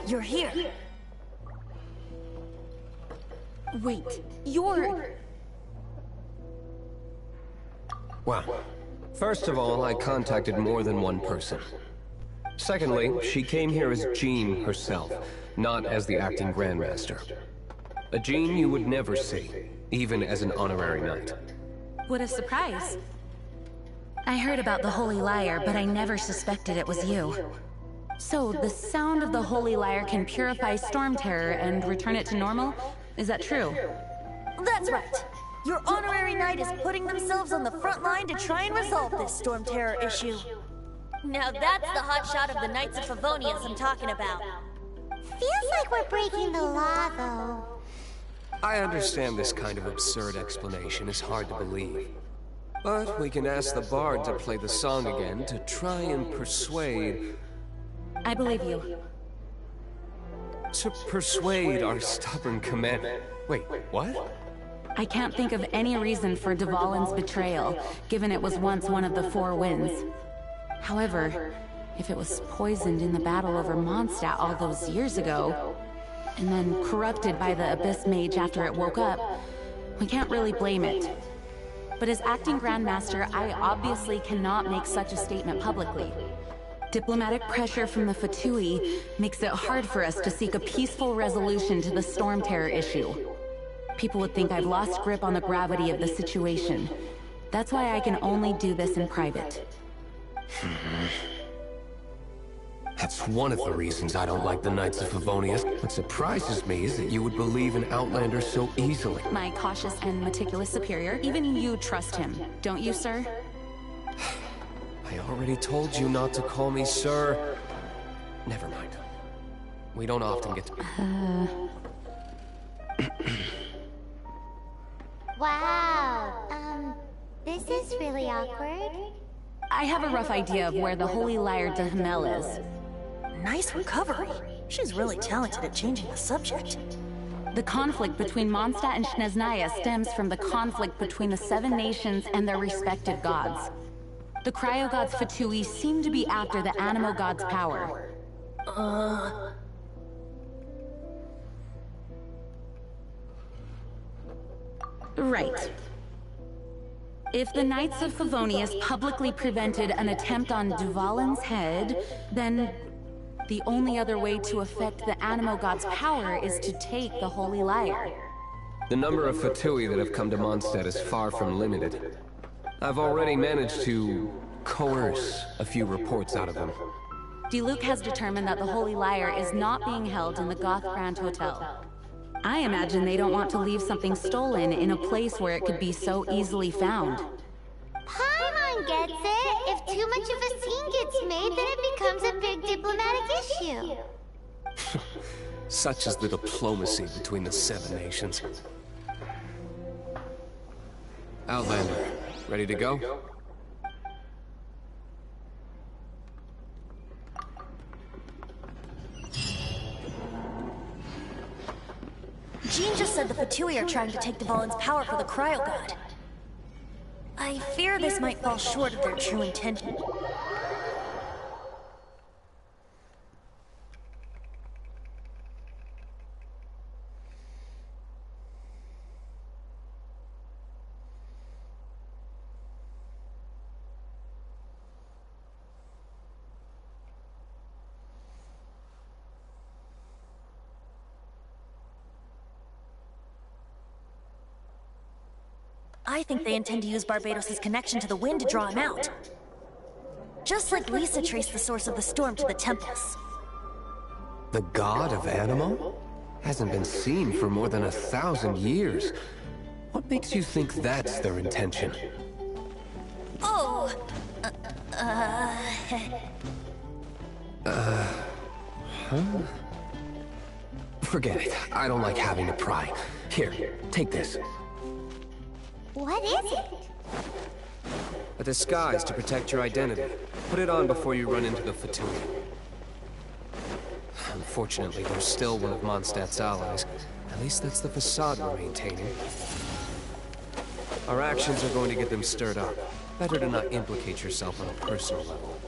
You're here. Wait, you're... Well, first of all, I contacted more than one person. Secondly, she came here as Jean herself, not as the acting Grandmaster. A Jean you would never see, even as an honorary knight. What a surprise. I heard about the Holy Lyre, but I never suspected it was you. So, the sound of the Holy Lyre can purify Storm Terror and return it to normal? Is that true? That's right. Your honorary knight is putting themselves on the front line to try and resolve this Storm Terror issue. Now that's the hotshot of the Knights of Favonius I'm talking about. Feels like we're breaking the law, though. I understand this kind of absurd explanation is hard to believe. But we can ask the bard to play the song again to try and persuade... I believe you. To persuade our stubborn commander... Wait, what? I can't think of any reason for Dvalin's betrayal, given it was once one of the Four Winds. However, if it was poisoned in the battle over Mondstadt all those years ago, and then corrupted by the Abyss Mage after it woke up, we can't really blame it. But as acting Grandmaster, I obviously cannot make such a statement publicly. Diplomatic pressure from the Fatui makes it hard for us to seek a peaceful resolution to the Storm Terror issue. People would think I've lost grip on the gravity of the situation. That's why I can only do this in private. That's one of the reasons I don't like the Knights of Favonius. What surprises me is that you would believe in Outlanders so easily. My cautious and meticulous superior, even you trust him, don't you, sir? I already told you not to call me sir. Never mind. We don't often get to... Wow, this is really awkward. I have a rough idea of where the Holy Lyre de Hamel is. Nice recovery. She's really talented at changing the subject. The conflict between Mondstadt and Snezhnaya stems from the conflict between the 7 nations and their respective gods. The cryo-gods Fatui seem to be after the Animo god's power. Right. If the Knights of Favonius publicly prevented an attempt on Duvalin's head, then the only other way to affect the Animo god's power is to take the Holy Lyre. The number of Fatui that have come to Mondstadt is far from limited. I've already managed to coerce a few reports out of them. Diluc has determined that the Holy Lyre is not being held in the Goth Grand Hotel. I imagine they don't want to leave something stolen in a place where it could be so easily found. Paimon gets it. If too much of a scene gets made, then it becomes a big diplomatic issue. Such is the diplomacy between the 7 nations. Outlander, ready to go? Jean just said the Fatui are trying to take Duvalin's power for the Cryo God. I fear this might fall short of their true intention. I think they intend to use Barbados' connection to the wind to draw him out. Just like Lisa traced the source of the storm to the temples. The god of Animo? Hasn't been seen for more than 1,000 years. What makes you think that's their intention? Oh! Forget it. I don't like having to pry. Here, take this. What is it? A disguise to protect your identity. Put it on before you run into the Fatui. Unfortunately, they're still one of Mondstadt's allies. At least that's the facade we're maintaining. Our actions are going to get them stirred up. Better to not implicate yourself on a personal level.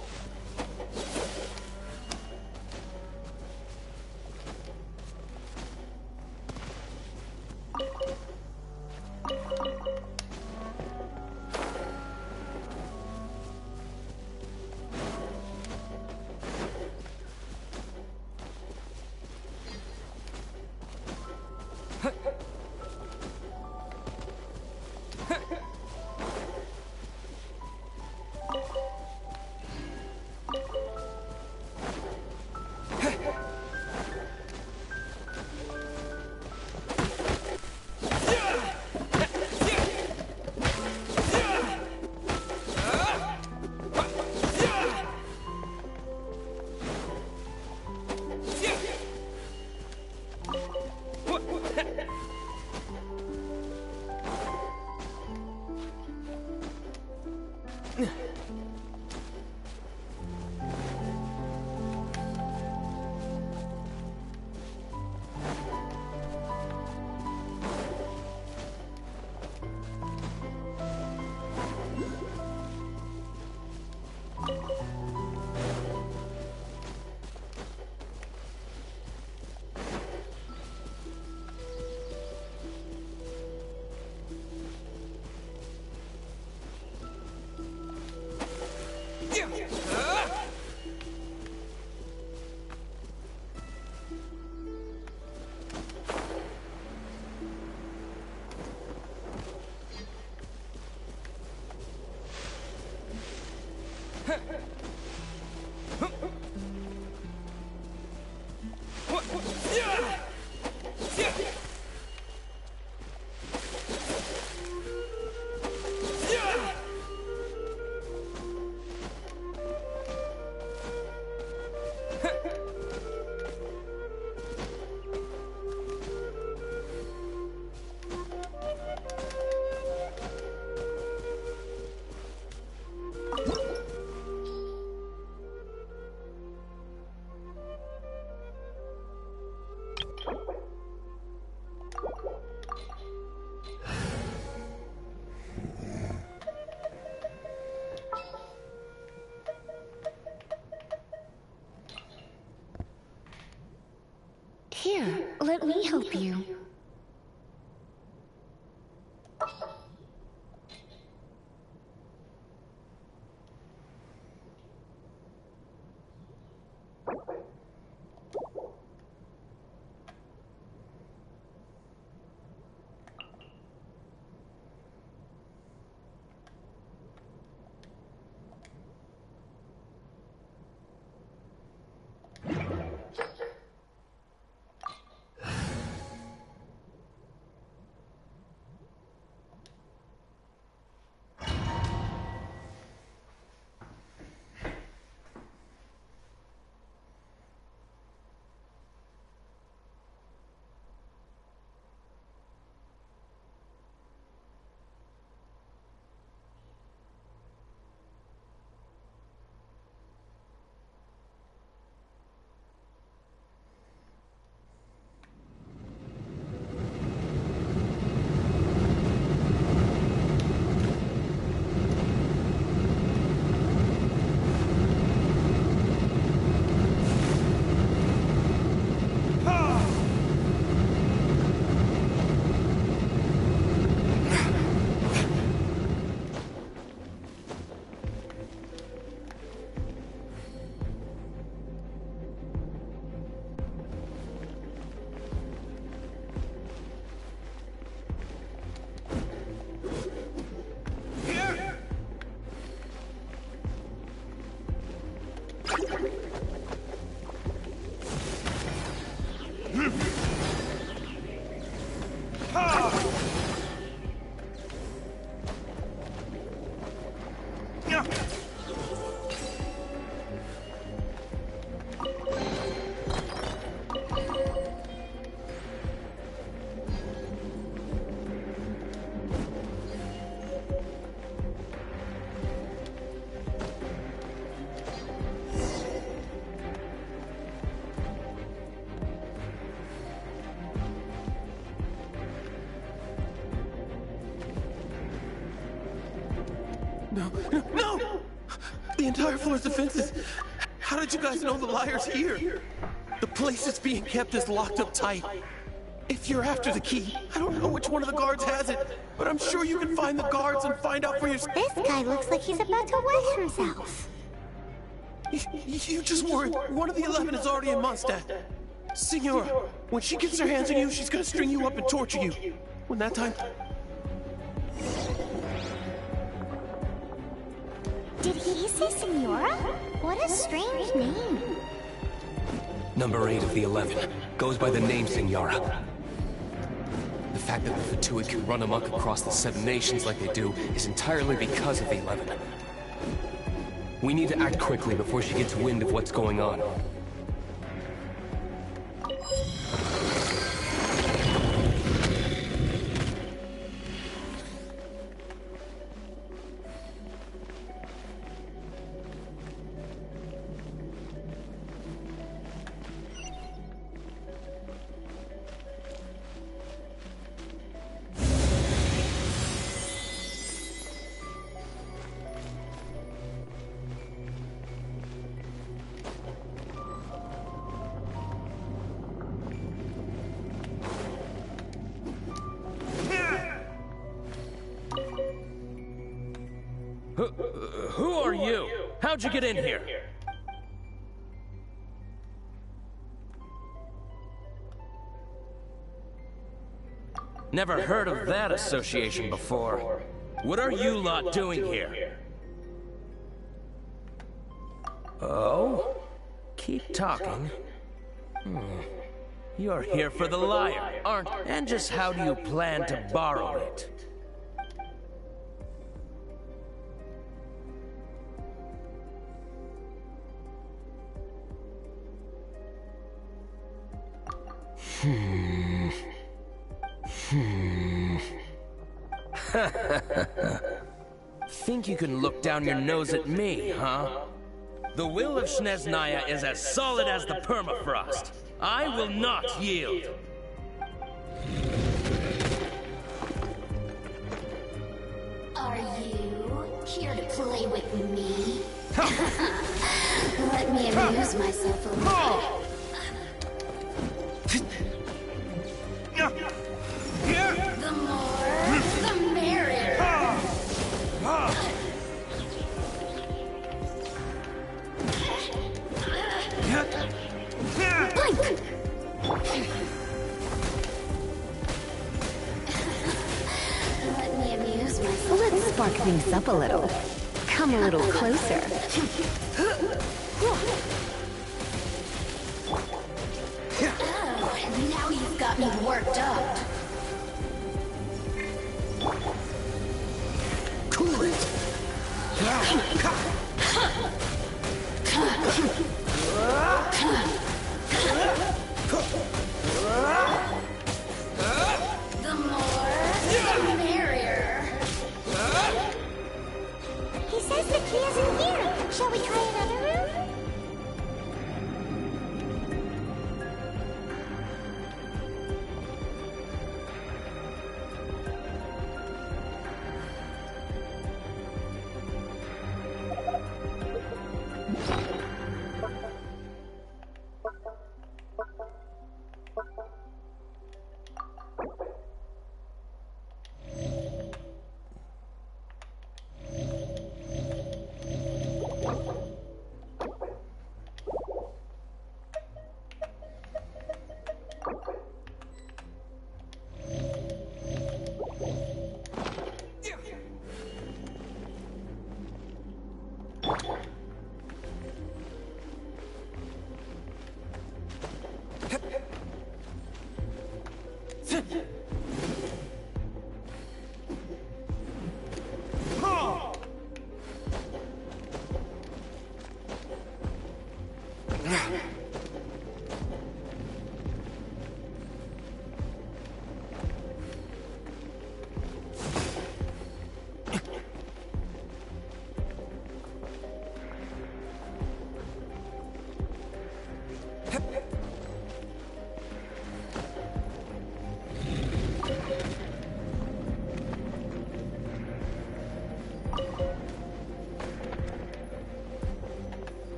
of you. No! The entire floor's defenses. How did you guys know the liar's here? The place it's being kept is locked up tight. If you're after the key, I don't know which one of the guards has it, but I'm sure you can find the guards and find out for yourself. This guy looks like he's about to wet himself. You just worried. One of the 11 is already in Mondstadt. Signora, when she gets her hands on you, she's gonna string you up and torture you. When that time... Did he say Signora? What a strange name. Number 8 of the 11 goes by the name Signora. The fact that the Fatui can run amok across the 7 nations like they do is entirely because of the 11. We need to act quickly before she gets wind of what's going on. Who are you? How'd you get in here? Never heard of that association before. What are you lot doing here? Oh? Keep talking. You're here for the lyre, aren't you? And just how do you plan to borrow it? Think you can look down your nose at me, huh? The will of Snezhnaya is as solid as the permafrost. I will not yield. Are you here to play with me? Let me amuse myself a little. spark things up a little. Come a little closer. Oh, now you've got me worked up. Cool it! The more, the merrier. He says the key is in here. Shall we try another room?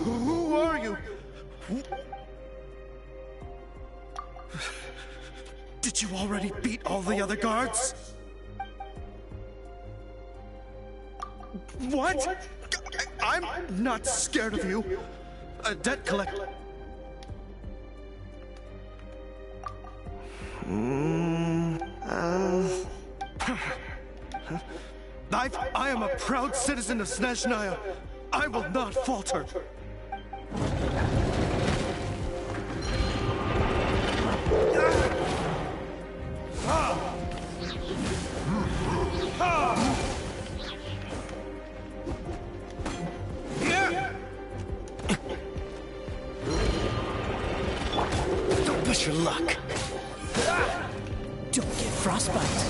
Who are you? Did you already beat all the other guards? What? I'm not scared of you. a debt collector. I am a proud citizen of Snezhnaya. I will not falter. Don't push your luck. Don't get frostbite.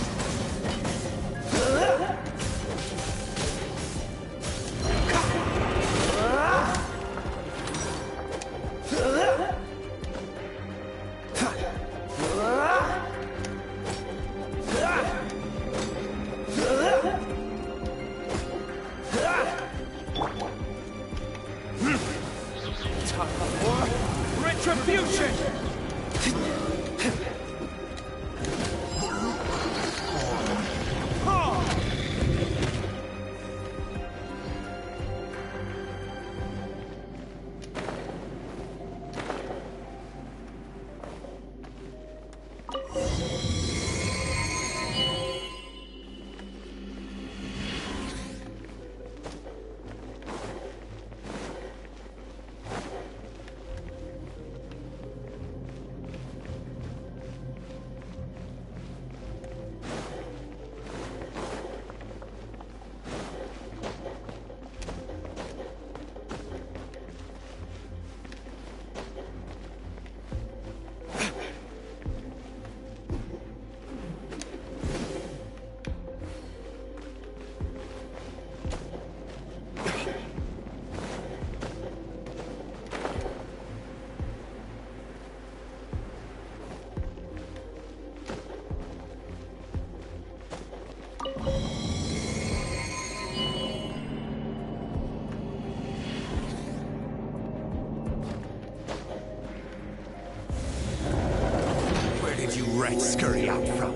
Scurry out from.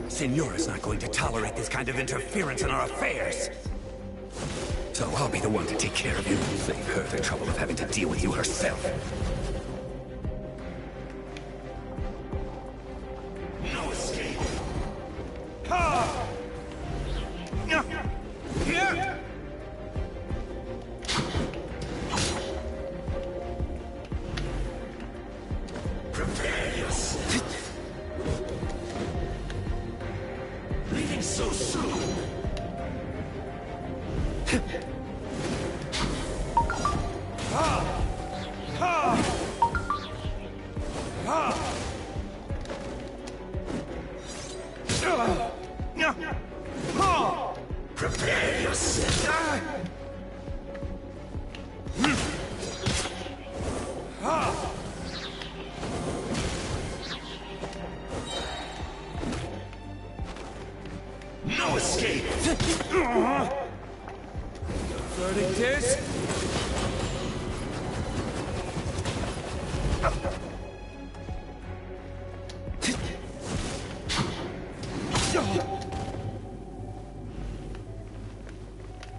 Signora's not going to tolerate this kind of interference in our affairs. So I'll be the one to take care of you. Save her the trouble of having to deal with you herself. No escape. Ha! Here! Prepare yourself. Leaving so soon. Prepare yourself. No escape. Burning this?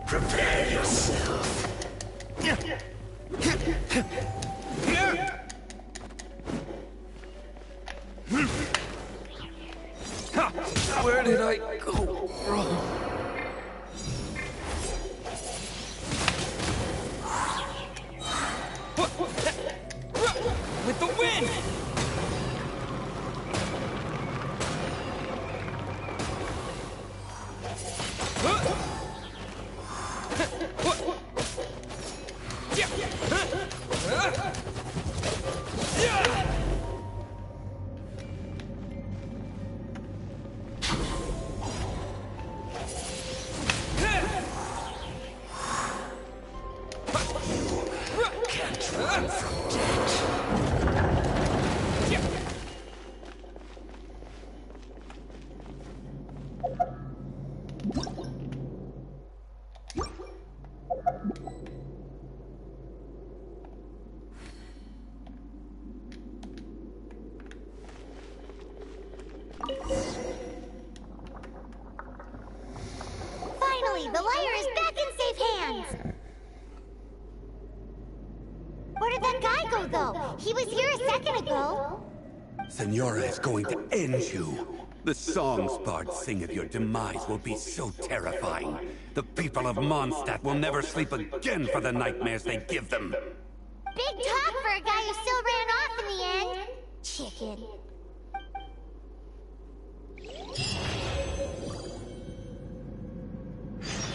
Prepare yourself. Where did I go wrong? With the wind! Can't run from death. Finally, the lyre is back in safe hands! Where did that guy go, though? He was here a second ago. Senora is going to end you. The songs bards sing of your demise will be so terrifying. The people of Mondstadt will never sleep again for the nightmares they give them. Big talk for a guy who still ran off in the end. Chicken.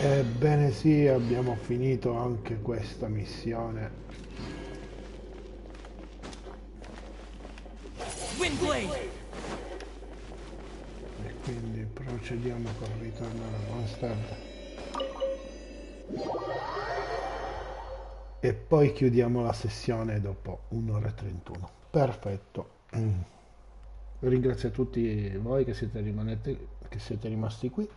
Ebbene sì, abbiamo finito anche questa missione. Windblade! E quindi procediamo con il ritorno alla Mondstadt. E poi chiudiamo la sessione dopo 1 ora e 31. Perfetto. Ringrazio a tutti voi che siete rimasti qui.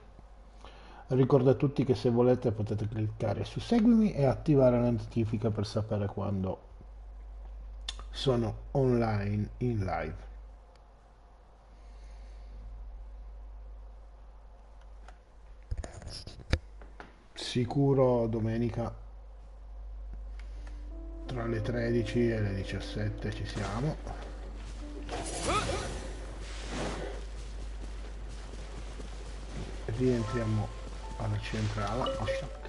Ricordo a tutti che se volete potete cliccare su seguimi e attivare la notifica per sapere quando sono online in live. Sicuro domenica tra le 13 e le 17 ci siamo. Rientriamo alla centrale.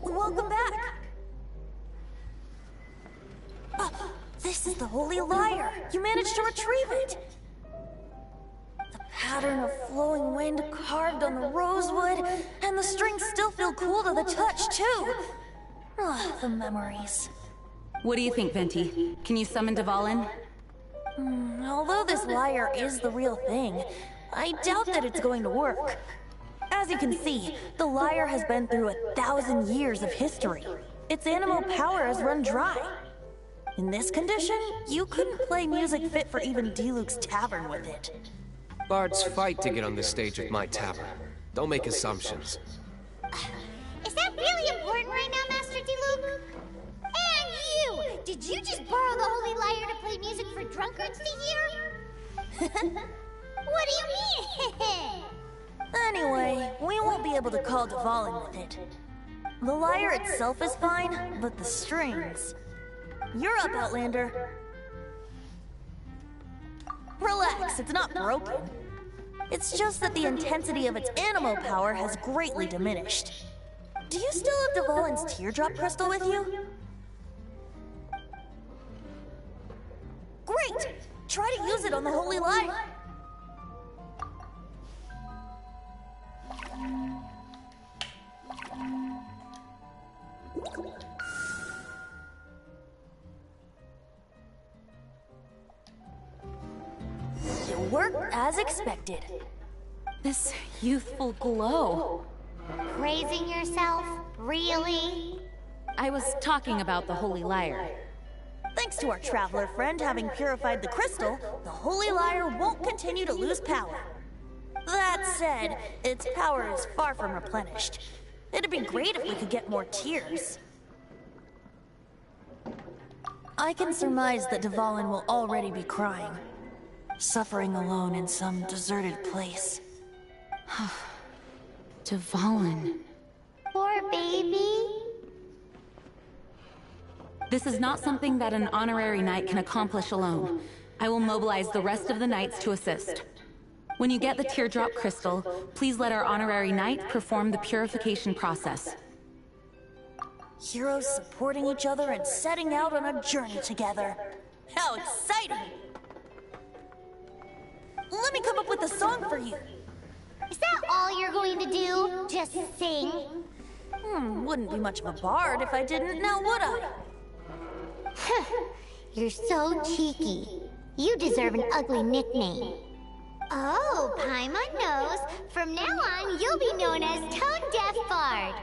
Welcome back! This is the Holy Lyre! You managed to retrieve it! The pattern of flowing wind carved on the rosewood, and the strings still feel cool to the touch, too! The memories. What do you think, Venti? Can you summon Dvalin? Although this lyre is the real thing, I doubt that it's going to work. As you can see, the lyre has been through 1,000 years of history. Its animal power has run dry. In this condition, you couldn't play music fit for even Diluc's tavern with it. Bards fight to get on the stage at my tavern. Don't make assumptions. Is that really important right now, Master Diluc? And you! Did you just borrow the Holy Lyre to play music for drunkards to hear? What do you mean? Anyway, we won't be able to call Dvalin with it. The lyre itself is fine, but the strings... You're up, Outlander. Relax, it's not broken. It's just that the intensity of its animal power has greatly diminished. Do you still have Dvalin's teardrop crystal with you? Great! Try to use it on the Holy Lyre. It worked as expected. This youthful glow. Praising yourself? Really? I was talking about the Holy Lyre. Thanks to our traveler friend having purified the crystal, the Holy Lyre won't continue to lose power. That said, its power is far from replenished. It'd be great if we could get more tears. I can surmise that Dvalin will already be crying. suffering alone in some deserted place. Dvalin. Poor baby. This is not something that an honorary knight can accomplish alone. I will mobilize the rest of the knights to assist. When you get the teardrop crystal, please let our honorary knight perform the purification process. Heroes supporting each other and setting out on a journey together. How exciting! Let me come up with a song for you. Is that all you're going to do? Just sing? Wouldn't be much of a bard if I didn't, now would I? You're so cheeky. You deserve an ugly nickname. Oh, Paimon knows. From now on, you'll be known as Tone Deaf Bard.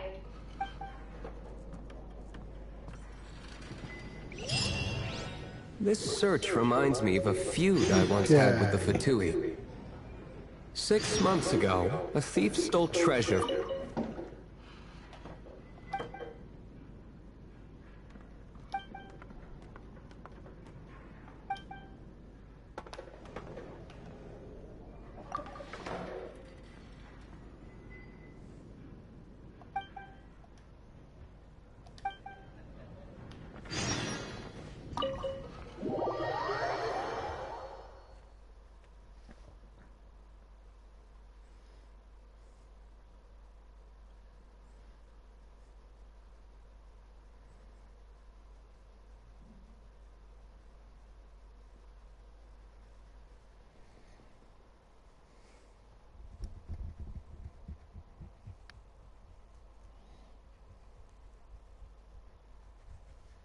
This search reminds me of a feud I once had with the Fatui. 6 months ago, a thief stole treasure.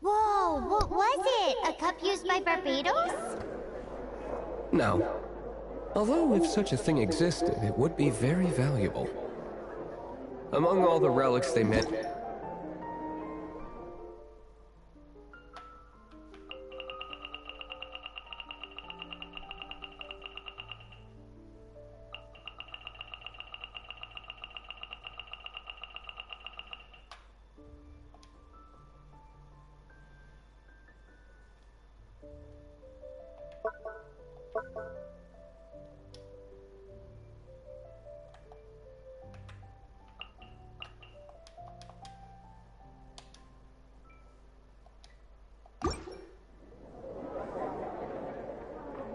Whoa, what was it? A cup used by Barbados? No. Although if such a thing existed, it would be very valuable. Among all the relics they met...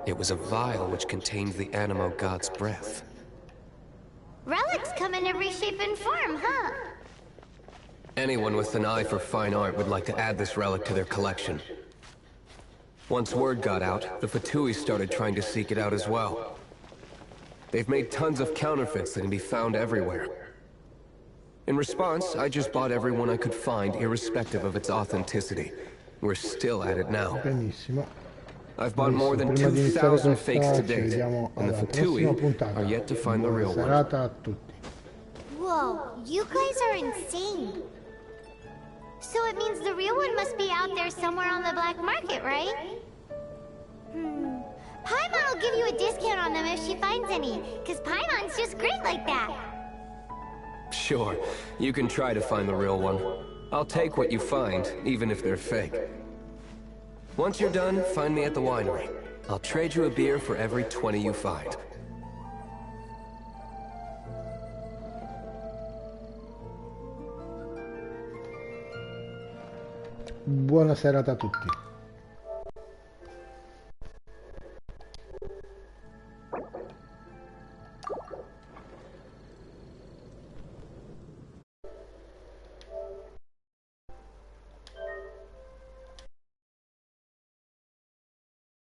It was a vial which contained the Animo god's breath. Relics come in every shape and form, huh? Anyone with an eye for fine art would like to add this relic to their collection. Once word got out, the Fatui started trying to seek it out as well. They've made tons of counterfeits that can be found everywhere. In response, I just bought every one I could find, irrespective of its authenticity. We're still at it now. Benissimo. I've bought more than 2,000 fakes to date, and the Fatui are yet to find the real one. Whoa, you guys are insane. So it means the real one must be out there somewhere on the black market, right? Paimon will give you a discount on them if she finds any, because Paimon's just great like that. Sure, you can try to find the real one. I'll take what you find, even if they're fake. Once you're done, find me at the winery. I'll trade you a beer for every 20 you find. Buona serata a tutti.